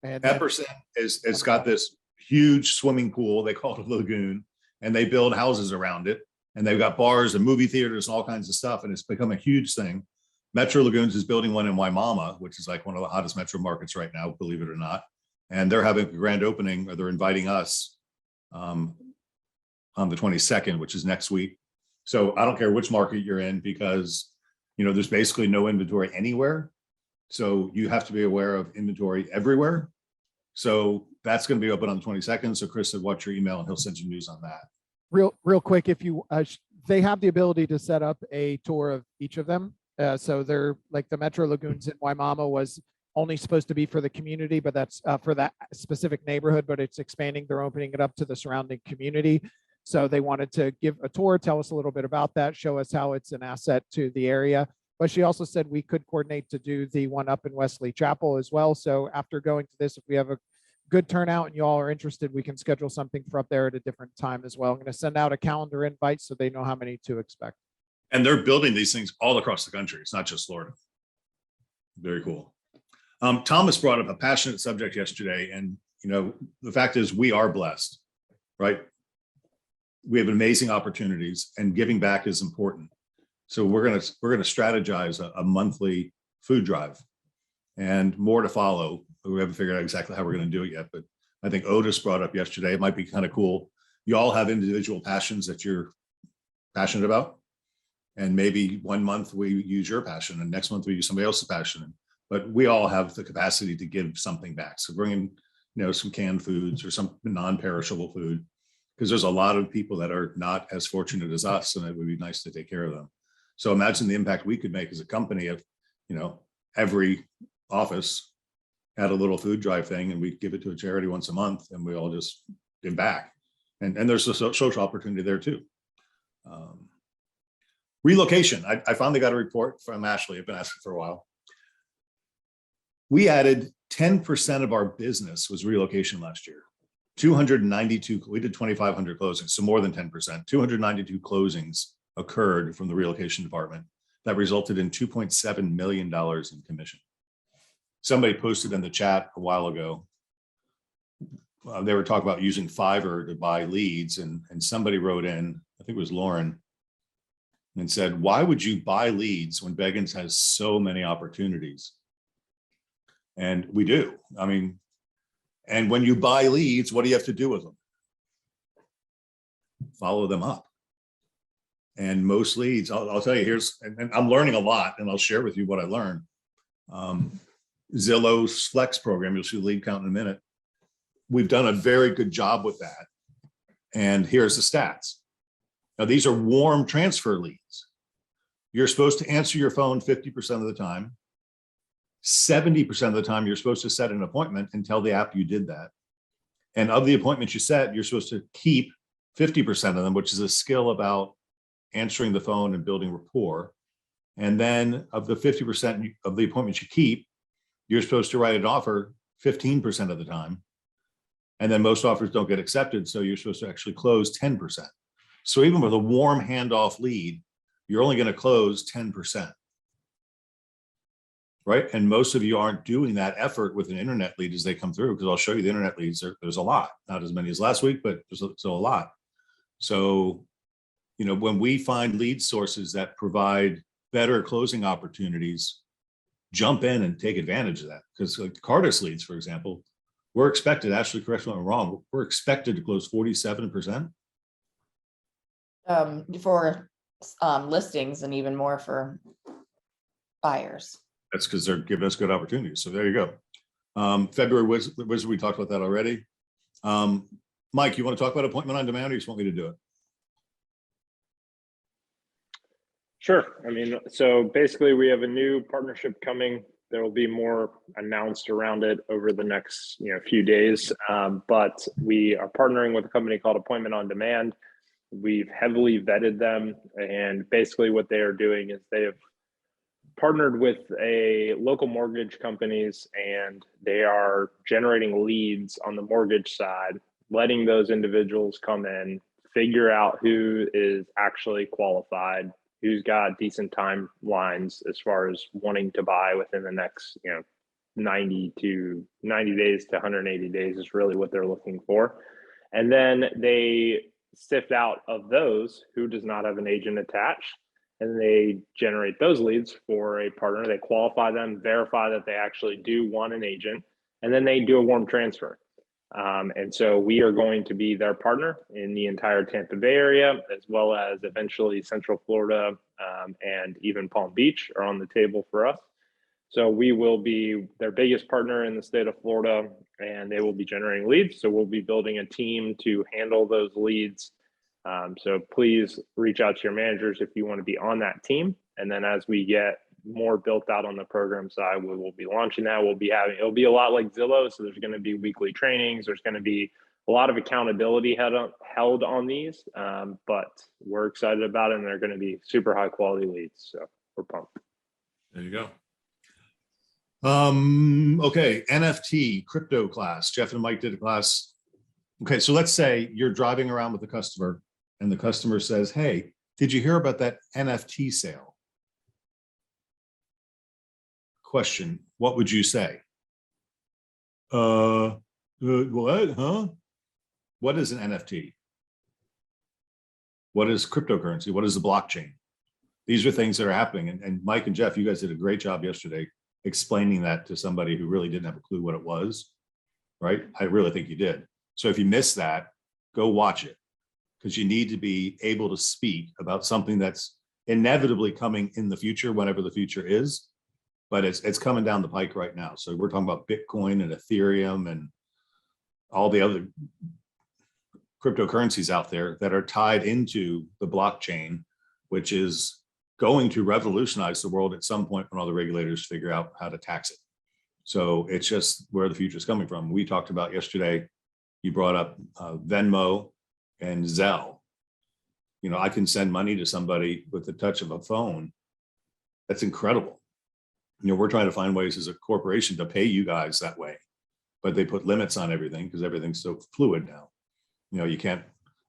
And Epperson it's got this huge swimming pool. They call it a lagoon, and they build houses around it. And they've got bars and movie theaters and all kinds of stuff. And it's become a huge thing. Metro Lagoons is building one in Waimama, which is like one of the hottest metro markets right now, believe it or not. And they're having a grand opening, or they're inviting us on the 22nd, which is next week. So I don't care which market you're in because, there's basically no inventory anywhere. So you have to be aware of inventory everywhere. So that's going to be open on the 22nd. So Chris said, watch your email and he'll send you news on that. Real quick, if you, they have the ability to set up a tour of each of them. So they're like the Metro Lagoons in Waimama was only supposed to be for the community, but that's for that specific neighborhood, but it's expanding. They're opening it up to the surrounding community. So they wanted to give a tour, tell us a little bit about that, show us how it's an asset to the area. But she also said we could coordinate to do the one up in Wesley Chapel as well. So after going to this, if we have a good turnout and you all are interested, we can schedule something for up there at a different time as well. I'm going to send out a calendar invite so they know how many to expect. And they're building these things all across the country. It's not just Florida. Very cool. Thomas brought up a passionate subject yesterday. And, the fact is we are blessed, right? We have amazing opportunities and giving back is important. So we're going to strategize a monthly food drive and more to follow. We haven't figured out exactly how we're going to do it yet, but I think Otis brought up yesterday, it might be kind of cool. You all have individual passions that you're passionate about. And maybe one month we use your passion and next month we use somebody else's passion. But we all have the capacity to give something back. So bring in, some canned foods or some non-perishable food, because there's a lot of people that are not as fortunate as us, and it would be nice to take care of them. So imagine the impact we could make as a company if, every office had a little food drive thing and we'd give it to a charity once a month and we all just give back. And there's a social opportunity there too. Relocation. I finally got a report from Ashley. I've been asking for a while. We added 10% of our business was relocation last year. 292, we did 2,500 closings, so more than 10%. 292 closings occurred from the relocation department that resulted in $2.7 million in commission. Somebody posted in the chat a while ago, they were talking about using Fiverr to buy leads, and somebody wrote in, I think it was Lauren, and said, why would you buy leads when Beggins has so many opportunities? And we do. I mean, and when you buy leads, what do you have to do with them? Follow them up. And most leads, I'll tell you, and I'm learning a lot, and I'll share with you what I learned. Zillow's Flex program, you'll see the lead count in a minute. We've done a very good job with that. And here's the stats. Now, these are warm transfer leads. You're supposed to answer your phone 50% of the time. 70% of the time, you're supposed to set an appointment and tell the app you did that. And of the appointments you set, you're supposed to keep 50% of them, which is a skill about answering the phone and building rapport. And then of the 50% of the appointments you keep, you're supposed to write an offer 15% of the time. And then most offers don't get accepted, so you're supposed to actually close 10%. So even with a warm handoff lead, you're only going to close 10%. Right? And most of you aren't doing that effort with an internet lead as they come through, because I'll show you the internet leads. There's a lot, not as many as last week, but there's a lot. So, you know, when we find lead sources that provide better closing opportunities, jump in and take advantage of that. Because like Cartus leads, for example, we're expected, Ashley, correct me if I'm wrong, we're expected to close 47%. For listings and even more for buyers. That's because they're giving us good opportunities. So there you go. February Wizard, we talked about that already. Mike, you want to talk about appointment on demand, or you just want me to do it? Sure. I mean, so basically we have a new partnership coming. There will be more announced around it over the next few days. But we are partnering with a company called Appointment on Demand. We've heavily vetted them, and basically what they are doing is they have partnered with a local mortgage companies, and they are generating leads on the mortgage side, letting those individuals come in, figure out who is actually qualified, who's got decent timelines as far as wanting to buy within the next 90 days to 180 days is really what they're looking for. And then they sift out of those who does not have an agent attached, and they generate those leads for a partner. They qualify them, verify that they actually do want an agent, and then they do a warm transfer. And so we are going to be their partner in the entire Tampa Bay area, as well as eventually Central Florida and even Palm Beach are on the table for us. So we will be their biggest partner in the state of Florida, and they will be generating leads. So we'll be building a team to handle those leads. So please reach out to your managers if you want to be on that team. And then as we get more built out on the program side, we will be launching that. It'll be a lot like Zillow. So there's going to be weekly trainings. There's going to be a lot of accountability held on these, but we're excited about it, and they're going to be super high quality leads. So we're pumped. There you go. Okay, NFT crypto class. Jeff and Mike did a class. Okay, so let's say you're driving around with a customer, and the customer says, "Hey, did you hear about that NFT sale?" Question, what would you say? What, huh? What is an NFT? What is cryptocurrency? What is the blockchain? These are things that are happening. And Mike and Jeff, you guys did a great job yesterday explaining that to somebody who really didn't have a clue what it was, right? I really think you did. So if you missed that, go watch it, because you need to be able to speak about something that's inevitably coming in the future, whenever the future is, but it's coming down the pike right now. So we're talking about Bitcoin and Ethereum and all the other cryptocurrencies out there that are tied into the blockchain, which is going to revolutionize the world at some point when all the regulators figure out how to tax it. So it's just where the future is coming from. We talked about yesterday, you brought up Venmo and Zelle. You know, I can send money to somebody with the touch of a phone. That's incredible. You know, we're trying to find ways as a corporation to pay you guys that way. but they put limits on everything because everything's so fluid now. You know,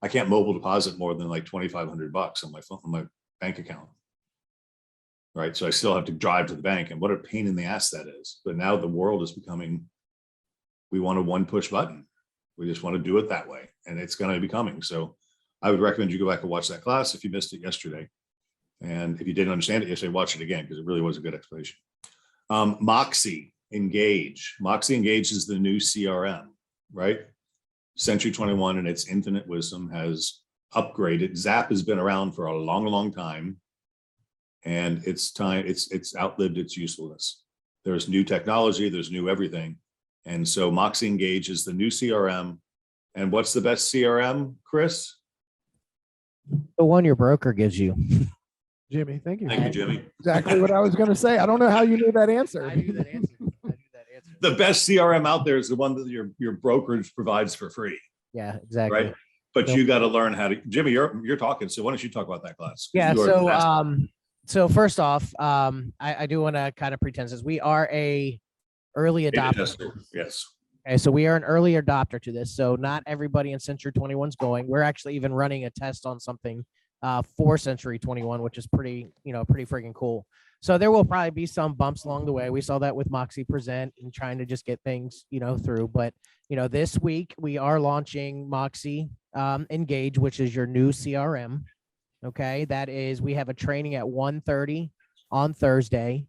I can't mobile deposit more than like $2,500 on my phone, on my bank account. Right. So I still have to drive to the bank, and what a pain in the ass that is. But now the world is becoming, we want a one push button. We just want to do it that way. And it's going to be coming. So I would recommend you go back and watch that class if you missed it yesterday. And if you didn't understand it yesterday, watch it again, because it really was a good explanation. Moxie Engage. Moxie Engage is the new CRM, right? Century 21 and its infinite wisdom has upgraded. Zap has been around for a long, long time. And it's outlived its usefulness. There's new technology, there's new everything. And so Moxie Engage is the new CRM. And what's the best CRM, Chris? The one your broker gives you. Jimmy, thank you. Thank you, Jimmy. Exactly what I was going to say. I don't know how you knew that answer. I knew that answer. The best CRM out there is the one that your brokerage provides for free. Yeah, exactly. Right. But you got to learn how to, Jimmy, you're talking. So why don't you talk about that class? Yeah. You are the master. So first off, I do want to kind of pretend this. We are a early adopter. Yes. Okay, so we are an early adopter to this. So not everybody in Century 21 is going. We're actually even running a test on something for Century 21, which is pretty freaking cool. So there will probably be some bumps along the way. We saw that with Moxie Present and trying to just get things, through. But, this week we are launching Moxie Engage, which is your new CRM. Okay, we have a training at 1:30 on Thursday.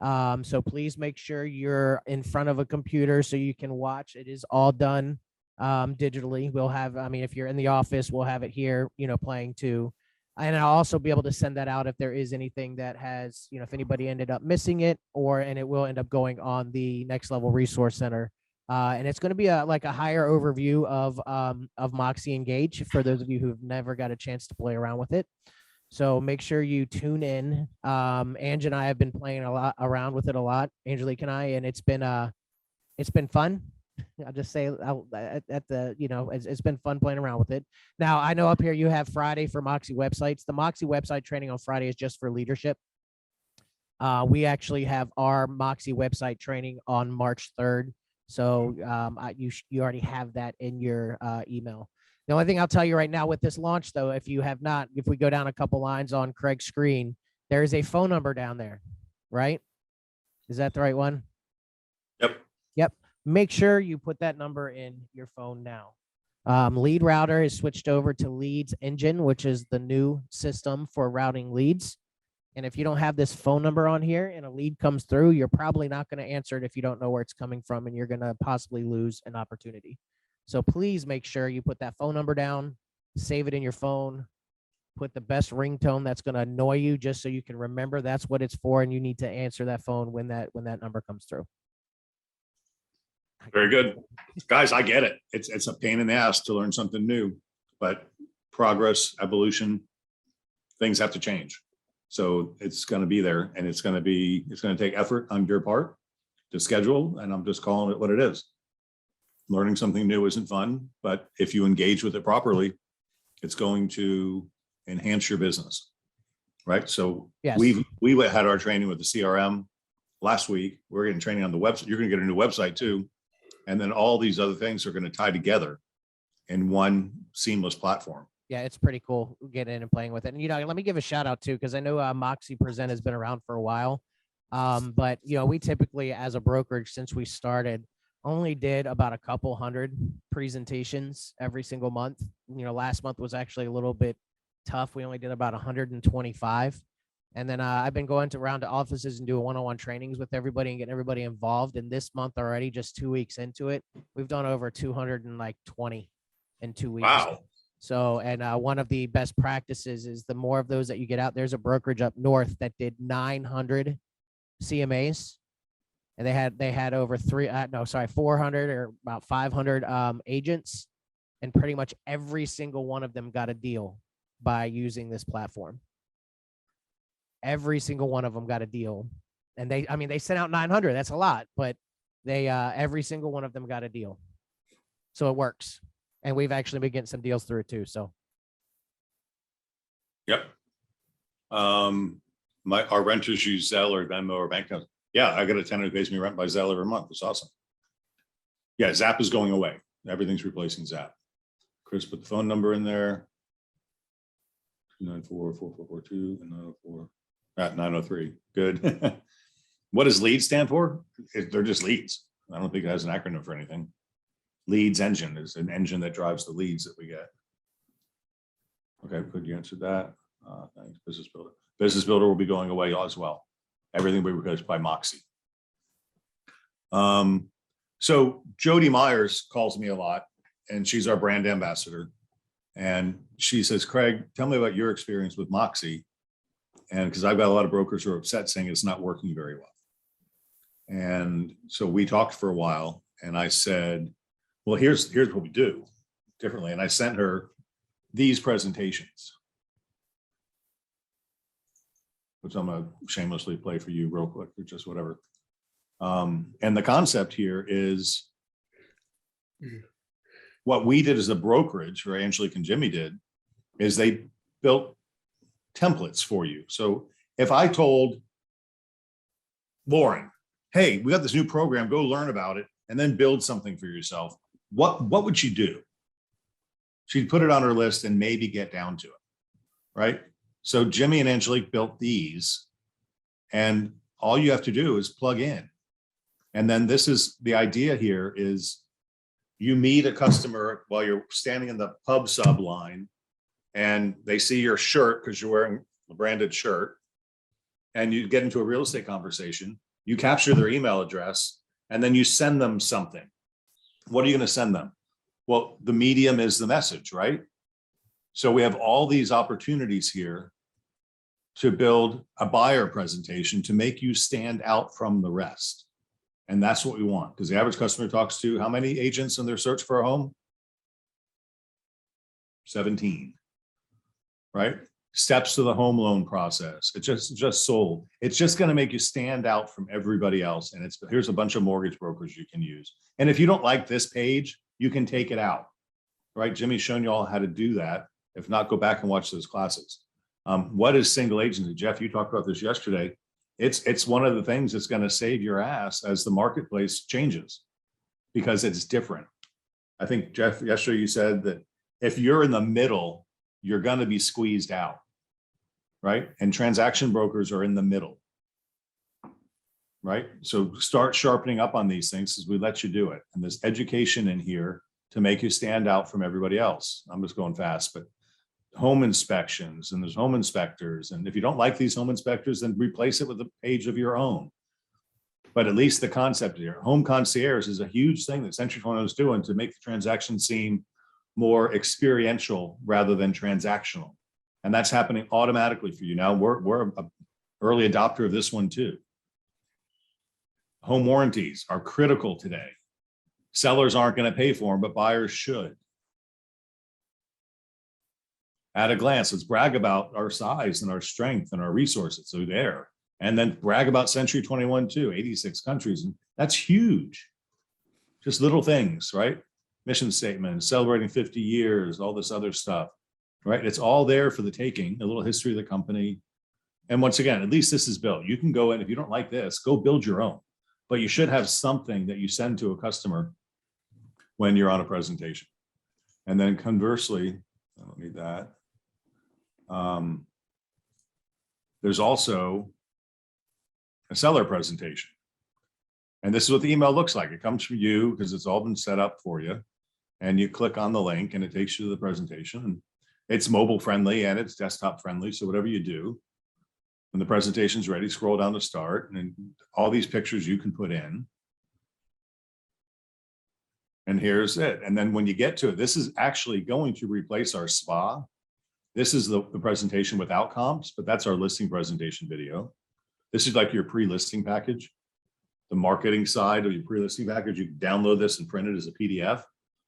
So please make sure you're in front of a computer so you can watch. It is all done digitally. We'll have, if you're in the office, we'll have it here, playing too. And I'll also be able to send that out if there is anything that has, if anybody ended up missing it, and it will end up going on the Next Level Resource Center. And it's going to be a higher overview of Moxie Engage for those of you who've never got a chance to play around with it. So make sure you tune in. Ange and I have been playing around with it a lot, Angelique and I, and it's been fun. I'll just say it's been fun playing around with it. Now I know up here you have Friday for Moxie websites. The Moxie website training on Friday is just for leadership. We actually have our Moxie website training on March 3rd. So you already have that in your email. The only thing I'll tell you right now with this launch, though, if we go down a couple lines on Craig's screen, there is a phone number down there, right? Is that the right one? Yep. Make sure you put that number in your phone now. Lead Router is switched over to Leads Engine, which is the new system for routing leads. And if you don't have this phone number on here and a lead comes through, you're probably not going to answer it if you don't know where it's coming from, and you're going to possibly lose an opportunity. So please make sure you put that phone number down, save it in your phone, put the best ringtone that's going to annoy you just so you can remember that's what it's for, and you need to answer that phone when that number comes through. Very good. Guys, I get it. It's a pain in the ass to learn something new, but progress, evolution, things have to change. So it's going to be there, and it's going to take effort on your part to schedule. And I'm just calling it what it is. Learning something new isn't fun, but if you engage with it properly, it's going to enhance your business. Right. So yes. we had our training with the CRM last week. We're getting training on the website. You're going to get a new website too. And then all these other things are going to tie together in one seamless platform. Yeah, it's pretty cool getting in and playing with it. And, let me give a shout out too, because I know Moxie Present has been around for a while. But, we typically, as a brokerage, since we started, only did about a couple hundred presentations every single month. Last month was actually a little bit tough. We only did about 125. And then I've been going around to offices and doing one-on-one trainings with everybody and getting everybody involved. And this month already, just 2 weeks into it, we've done over 220 in 2 weeks. Wow. So, and one of the best practices is the more of those that you get out, there's a brokerage up north that did 900 CMAs, and they had over 400 or about 500 agents, and pretty much every single one of them got a deal by using this platform. Every single one of them got a deal, and they sent out 900. That's a lot, but they every single one of them got a deal. So it works. And we've actually been getting some deals through it too. So. Yep. Our renters use Zelle or Venmo or bank account. Yeah, I got a tenant who pays me rent by Zelle every month. It's awesome. Yeah, Zap is going away. Everything's replacing Zap. Chris put the phone number in there. 294-4442 and 904 at 903. Good. What does LEAD stand for? They're just leads. I don't think it has an acronym for anything. Leads engine is an engine that drives the leads that we get. Okay, good. You answered that. Thanks. Business Builder. Business Builder will be going away as well. Everything will be replaced by Moxie. So Jody Myers calls me a lot, and she's our brand ambassador. And she says, Craig, tell me about your experience with Moxie. And because I've got a lot of brokers who are upset saying it's not working very well. And so we talked for a while, and I said, well, here's what we do differently. And I sent her these presentations, which I'm going to shamelessly play for you real quick, or just whatever. And the concept here is what we did as a brokerage, or Angelique and Jimmy did, is they built templates for you. So if I told Lauren, hey, we got this new program, go learn about it and then build something for yourself, what would she do? She'd put it on her list and maybe get down to it, right? So Jimmy and Angelique built these, and all you have to do is plug in. And then this is the idea here is you meet a customer while you're standing in the pub sub line, and they see your shirt because you're wearing a branded shirt, and you get into a real estate conversation. You capture their email address, and then you send them something. What are you going to send them? Well, the medium is the message, right? So we have all these opportunities here to build a buyer presentation to make you stand out from the rest. And that's what we want, because the average customer talks to how many agents in their search for a home? 17, right? Steps to the home loan process. It's just sold. It's just going to make you stand out from everybody else. And here's a bunch of mortgage brokers you can use. And if you don't like this page, you can take it out, right? Jimmy's shown you all how to do that. If not, go back and watch those classes. What is single agency? Jeff, you talked about this yesterday. It's one of the things that's going to save your ass as the marketplace changes, because it's different. I think, Jeff, yesterday you said that if you're in the middle, you're going to be squeezed out, right? And transaction brokers are in the middle, right? So start sharpening up on these things as we let you do it. And there's education in here to make you stand out from everybody else. I'm just going fast, but home inspections, and there's home inspectors. And if you don't like these home inspectors, then replace it with a page of your own. But at least the concept here, home concierge is a huge thing that Century 21 is doing to make the transaction seem more experiential rather than transactional. And that's happening automatically for you. Now we're an early adopter of this one too. Home warranties are critical today. Sellers aren't going to pay for them, but buyers should. At a glance, let's brag about our size and our strength and our resources. So there, and then brag about Century 21 too, 86 countries. And that's huge. Just little things, right? Mission statement, celebrating 50 years, all this other stuff, right? It's all there for the taking, a little history of the company. And once again, at least this is built. You can go in, if you don't like this, go build your own, but you should have something that you send to a customer when you're on a presentation. And then conversely, I don't need that. There's also a seller presentation. And this is what the email looks like. It comes from you because it's all been set up for you. And you click on the link and it takes you to the presentation. And it's mobile friendly and it's desktop friendly. So whatever you do, when the presentation's ready, scroll down to start, and all these pictures you can put in. And here's it. And then when you get to it, this is actually going to replace our spa. This is the presentation without comps, but that's our listing presentation video. This is like your pre-listing package. The marketing side of your pre-listing package, you can download this and print it as a PDF,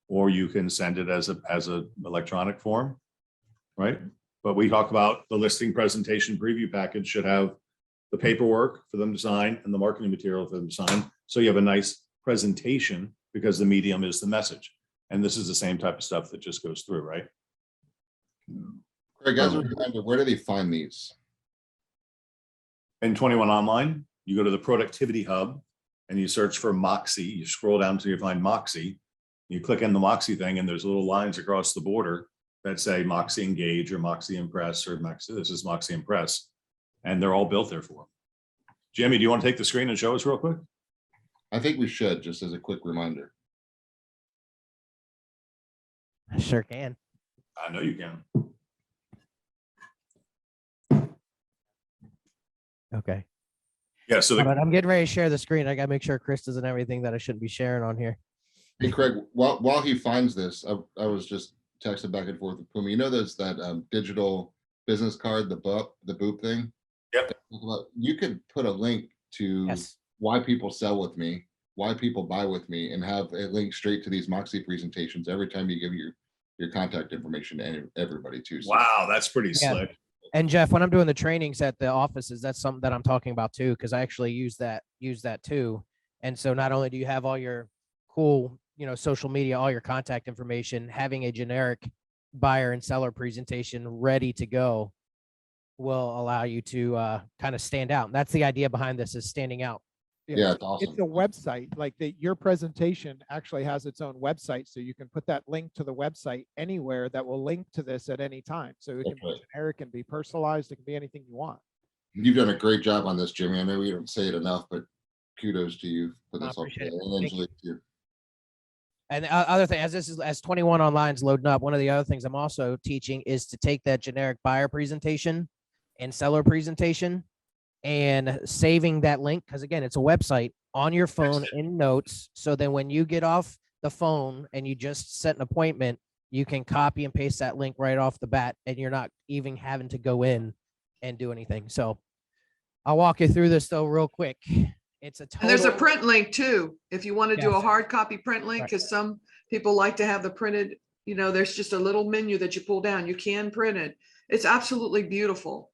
or you can send it as a electronic form, right? But we talk about the listing presentation preview package should have the paperwork for them to sign and the marketing material for them to sign. So you have a nice presentation because the medium is the message. And this is the same type of stuff that just goes through, right? Craig, as a reminder, where do they find these? In 21 Online, you go to the Productivity Hub, and you search for Moxie. You scroll down till you find Moxie. You click on the Moxie thing, and there's little lines across the border that say Moxie Engage or Moxie Impress or this is Moxie Impress, and they're all built there for them. Jimmy, do you want to take the screen and show us real quick? I think we should, just as a quick reminder. I sure can. I know you can. Okay. Yeah, so But I'm getting ready to share the screen. I gotta make sure Chris doesn't have everything that I shouldn't be sharing on here. Hey, Craig, while he finds this, I was just texting back and forth with Puma. You know, there's that digital business card, the boop thing. Yep. You could put a link to Yes. why people sell with me, why people buy with me, and have a link straight to these Moxie presentations every time you give your contact information to everybody too. So wow, that's pretty Yeah. slick. And Jeff, when I'm doing the trainings at the offices, that's something that I'm talking about too, because I actually use that too. And so not only do you have all your cool, social media, all your contact information, having a generic buyer and seller presentation ready to go will allow you to kind of stand out. And that's the idea behind this, is standing out. yeah, it's awesome. It's a website, like your presentation actually has its own website. So you can put that link to the website anywhere that will link to this at any time. So it can That's be right. generic, can be personalized, it can be anything you want. You've done a great job on this, Jimmy. I know we don't say it enough, but kudos to you for I this. All appreciate it. and Thank Angelique, too. And the other thing, as 21 Online's loading up, one of the other things I'm also teaching is to take that generic buyer presentation and seller presentation and saving that link, because again, it's a website, on your phone in notes. So then when you get off the phone and you just set an appointment, you can copy and paste that link right off the bat, and you're not even having to go in and do anything. So I'll walk you through this though real quick. It's a total. And there's a print link too, if you want to do a Yes. hard copy print link, Right. because some people like to have the printed, there's just a little menu that you pull down. You can print it. It's absolutely beautiful.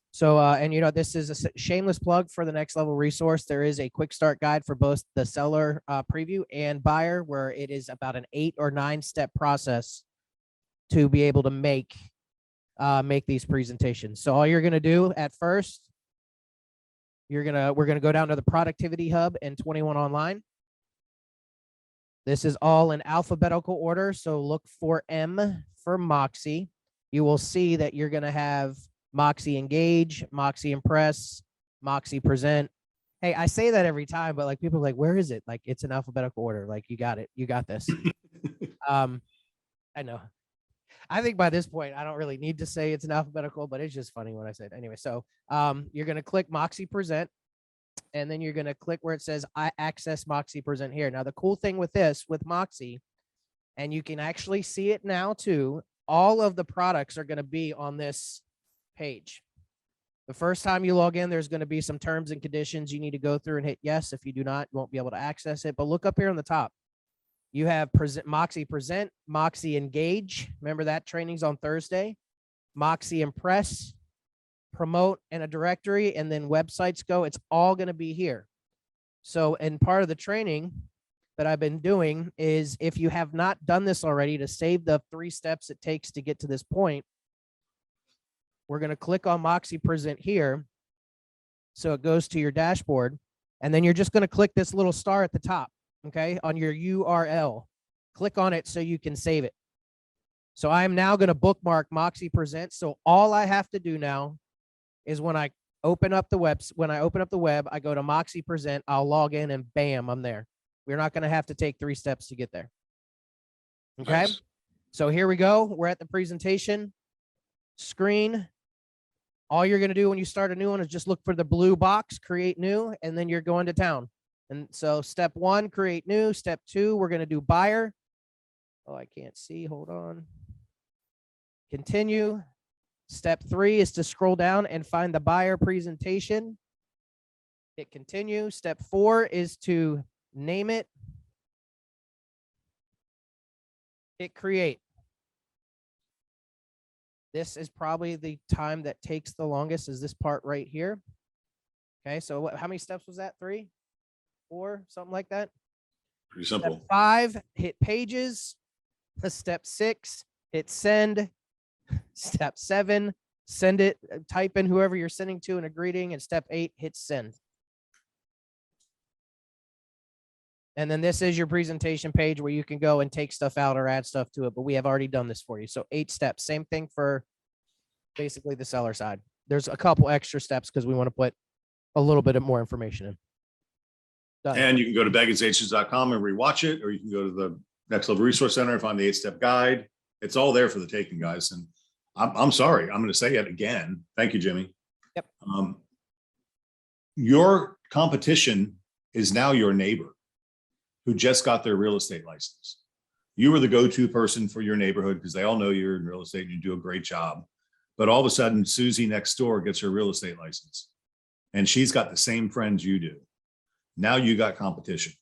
So, and this is a shameless plug for the Next Level resource. There is a quick start guide for both the seller preview and buyer, where it is about an 8 or 9 step process to be able to make these presentations. So all you're going to do at first, we're going to go down to the productivity hub in 21 Online. This is all in alphabetical order. So look for M for Moxie. You will see that you're going to have Moxie Engage, Moxie Impress, Moxie Present. Hey, I say that every time, but like people are like, where is it? Like, it's in alphabetical order. Like, you got it. You got this. I know. I think by this point, I don't really need to say it's in alphabetical, but it's just funny when I say it. Anyway, so you're going to click Moxie Present, and then you're going to click where it says I access Moxie Present here. Now, the cool thing with this, with Moxie, and you can actually see it now too, all of the products are going to be on this page. The first time you log in, there's going to be some terms and conditions you need to go through and hit yes. If you do not, you won't be able to access it. But look up here on the top. You have Moxie Present, Moxie Engage. Remember that training's on Thursday. Moxie Impress, Promote, and a directory, and then websites go. It's all going to be here. So, and part of the training that I've been doing is, if you have not done this already, to save the 3 steps it takes to get to this point, we're going to click on Moxie Present here. So it goes to your dashboard, and then you're just going to click this little star at the top, okay, on your URL. Click on it so you can save it. So I am now going to bookmark Moxie Present. So all I have to do now is when I open up the web, I go to Moxie Present, I'll log in, and bam, I'm there. We're not going to have to take 3 steps to get there. Okay. Nice. So here we go. We're at the presentation screen. All you're going to do when you start a new one is just look for the blue box, create new, and then you're going to town. And so step 1, create new. Step 2, we're going to do buyer. Oh, I can't see. Hold on. Continue. Step 3 is to scroll down and find the buyer presentation. Hit continue. Step 4 is to name it. Hit create. This is probably the time that takes the longest, is this part right here. Okay, so how many steps was that? 3, 4, something like that? Pretty simple. Step 5, hit pages. Step 6, hit send. Step 7, send it, type in whoever you're sending to in a greeting. And step 8, hit send. And then this is your presentation page where you can go and take stuff out or add stuff to it, but we have already done this for you. So 8 steps, same thing for basically the seller side. There's a couple extra steps because we want to put a little bit of more information in. Done. And you can go to baggageagents.com and rewatch it, or you can go to the Next Level Resource Center and find the 8-step guide. It's all there for the taking, guys. And I'm sorry, I'm going to say it again. Thank you, Jimmy. Yep. Your competition is now your neighbor who just got their real estate license. You were the go-to person for your neighborhood because they all know you're in real estate and you do a great job. But all of a sudden, Susie next door gets her real estate license and she's got the same friends you do. Now you got competition.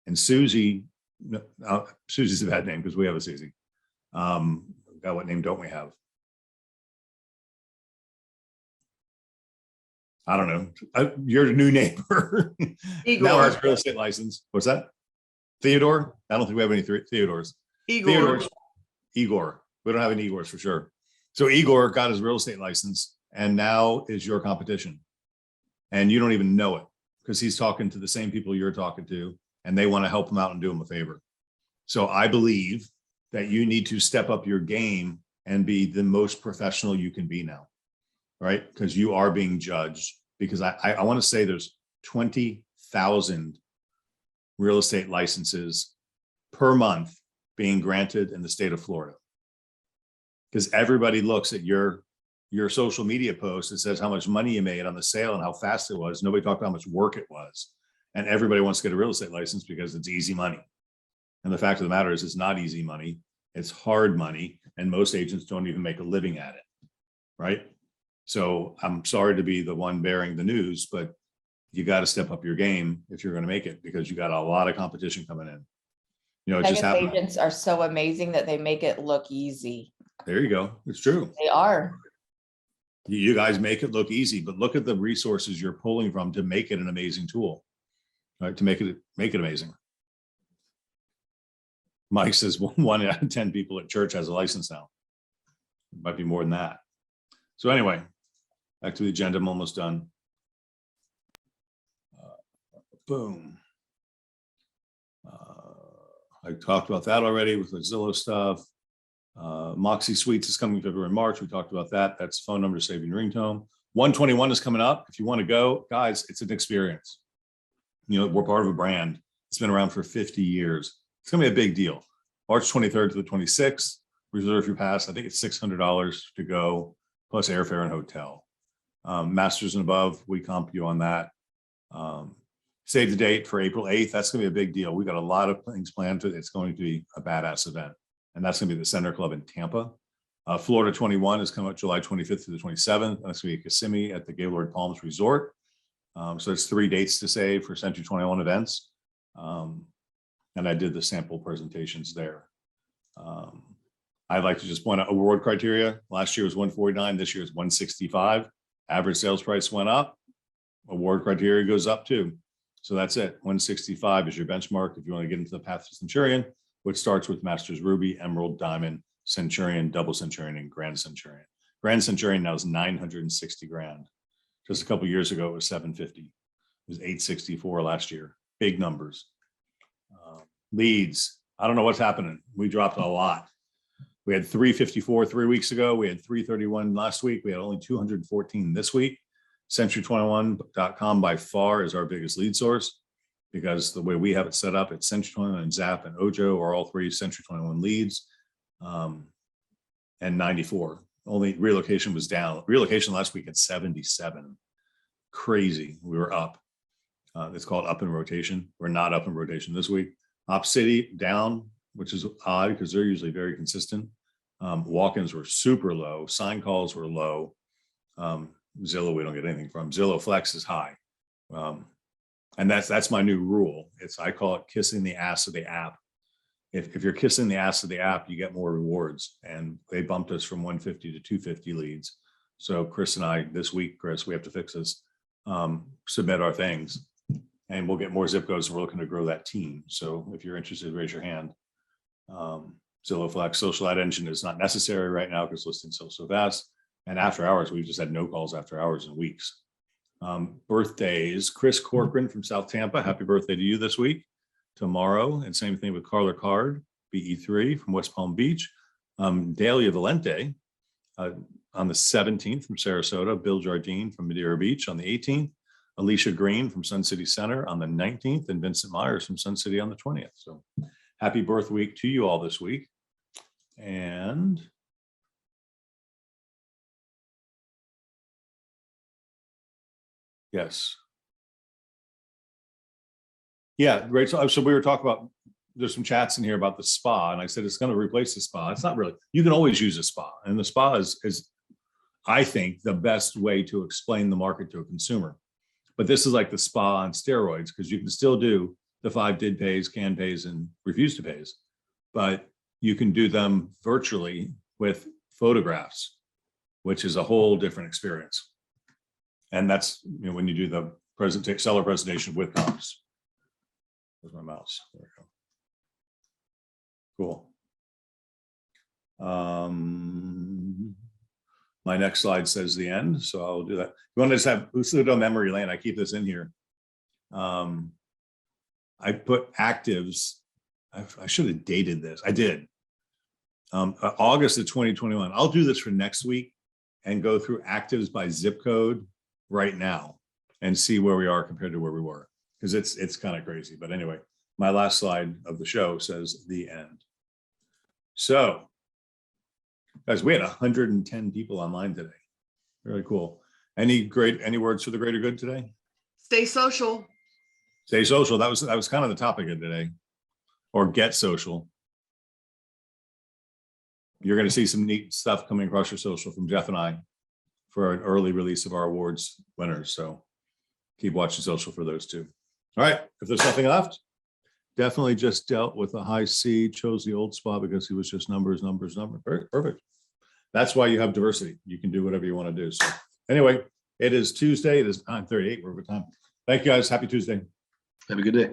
And Susie, Susie's a bad name because we have a Susie. God, what name don't we have? I don't know. Your new neighbor now has real estate license. What's that? Theodore? I don't think we have any Theodores. Igor. We don't have any Igors for sure. So Igor got his real estate license and now is your competition. And you don't even know it because he's talking to the same people you're talking to and they want to help him out and do him a favor. So I believe that you need to step up your game and be the most professional you can be now, right? Because you are being judged. Because I want to say there's 20,000 real estate licenses per month being granted in the state of Florida. Because everybody looks at your social media post that says how much money you made on the sale and how fast it was. Nobody talked about how much work it was. And everybody wants to get a real estate license because it's easy money. And the fact of the matter is it's not easy money. It's hard money. And most agents don't even make a living at it, right? So I'm sorry to be the one bearing the news, but you got to step up your game if you're going to make it because you got a lot of competition coming in. You know, it just Vegas happened. agents are so amazing that they make it look easy. There you go. It's true. They are. You guys make it look easy, but look at the resources you're pulling from to make it an amazing tool, right? To make it amazing. Mike says 1 out of 10 people at church has a license now. It might be more than that. So anyway, back to the agenda. I'm almost done. Boom. I talked about that already with the Zillow stuff. Moxie Suites is coming February, March. We talked about that. That's phone number saving ringtone. 121 is coming up. If you want to go, guys, it's an experience. You know, we're part of a brand. It's been around for 50 years. It's going to be a big deal. March 23rd to the 26th. Reserve your pass. I think it's $600 to go, plus airfare and hotel. Masters and above, we comp you on that. Save the date for April 8th. That's going to be a big deal. We got a lot of things planned. It's going to be a badass event. And that's going to be the Center Club in Tampa. Florida 21 is coming up July 25th to the 27th. That's going to be Kissimmee at the Gaylord Palms Resort. So it's 3 dates to save for Century 21 events. And I did the sample presentations there. I'd like to just point out award criteria. Last year was 149. This year is 165. Average sales price went up. Award criteria goes up too. So that's it. 165 is your benchmark if you want to get into the path to Centurion, which starts with Masters Ruby, Emerald, Diamond, Centurion, Double Centurion, and Grand Centurion. Grand Centurion now is 960 grand. Just a couple of years ago, it was 750. It was 864 last year. Big numbers. Leads. I don't know what's happening. We dropped a lot. We had 354 3 weeks ago. We had 331 last week. We had only 214 this week. Century21.com by far is our biggest lead source because the way we have it set up, it's Century 21 and Zap and Ojo are all 3 Century 21 leads, and 94. Only relocation was down. Relocation last week at 77. Crazy. We were up. It's called up in rotation. We're not up in rotation this week. Op City down, which is odd because they're usually very consistent. Walk-ins were super low. Sign calls were low. Zillow, we don't get anything from. Zillow Flex is high. And that's my new rule. I call it kissing the ass of the app. If you're kissing the ass of the app, you get more rewards. And they bumped us from 150 to 250 leads. So Chris and I, this week, Chris, we have to fix this, submit our things, and we'll get more zip codes. We're looking to grow that team. So if you're interested, raise your hand. Zillow Flex Social Ad Engine is not necessary right now because listings sell so fast. And after hours, we've just had no calls after hours in weeks. Birthdays, Chris Corcoran from South Tampa. Happy birthday to you this week. tomorrow, and same thing with Carla Card, BE3 from West Palm Beach. Dalia Valente on the 17th from Sarasota, Bill Jardine from Madeira Beach on the 18th, Alicia Green from Sun City Center on the 19th, and Vincent Myers from Sun City on the 20th. So happy birth week to you all this week. And yes. Yeah, great. So we were talking about, there's some chats in here about the spa, and I said it's going to replace the spa. It's not really. You can always use a spa, and the spa is I think, the best way to explain the market to a consumer. But this is like the spa on steroids, because you can still do the 5 did pays, can pays, and refuse to pays, but you can do them virtually with photographs, which is a whole different experience. And that's, you know, when you do the seller presentation with comps. Where's my mouse? There we go. Cool. My next slide says the end, so I'll do that. You want to just have pseudo memory lane? I keep this in here. I put actives. I should have dated this. I did. August of 2021. I'll do this for next week and go through actives by zip code right now and see where we are compared to where we were, because it's kind of crazy. But anyway, my last slide of the show says the end. So, guys, we had 110 people online today. Very cool. Any words for the greater good today? Stay social. Stay social. That was kind of the topic of today. Or get social. You're going to see some neat stuff coming across your social from Jeff and I for an early release of our awards winners. So keep watching social for those too. All right. If there's nothing left, definitely just dealt with a high C, chose the old spa because he was just numbers. Perfect. That's why you have diversity. You can do whatever you want to do. So anyway, it is Tuesday. It is 9:38. We're over time. Thank you guys. Happy Tuesday. Have a good day.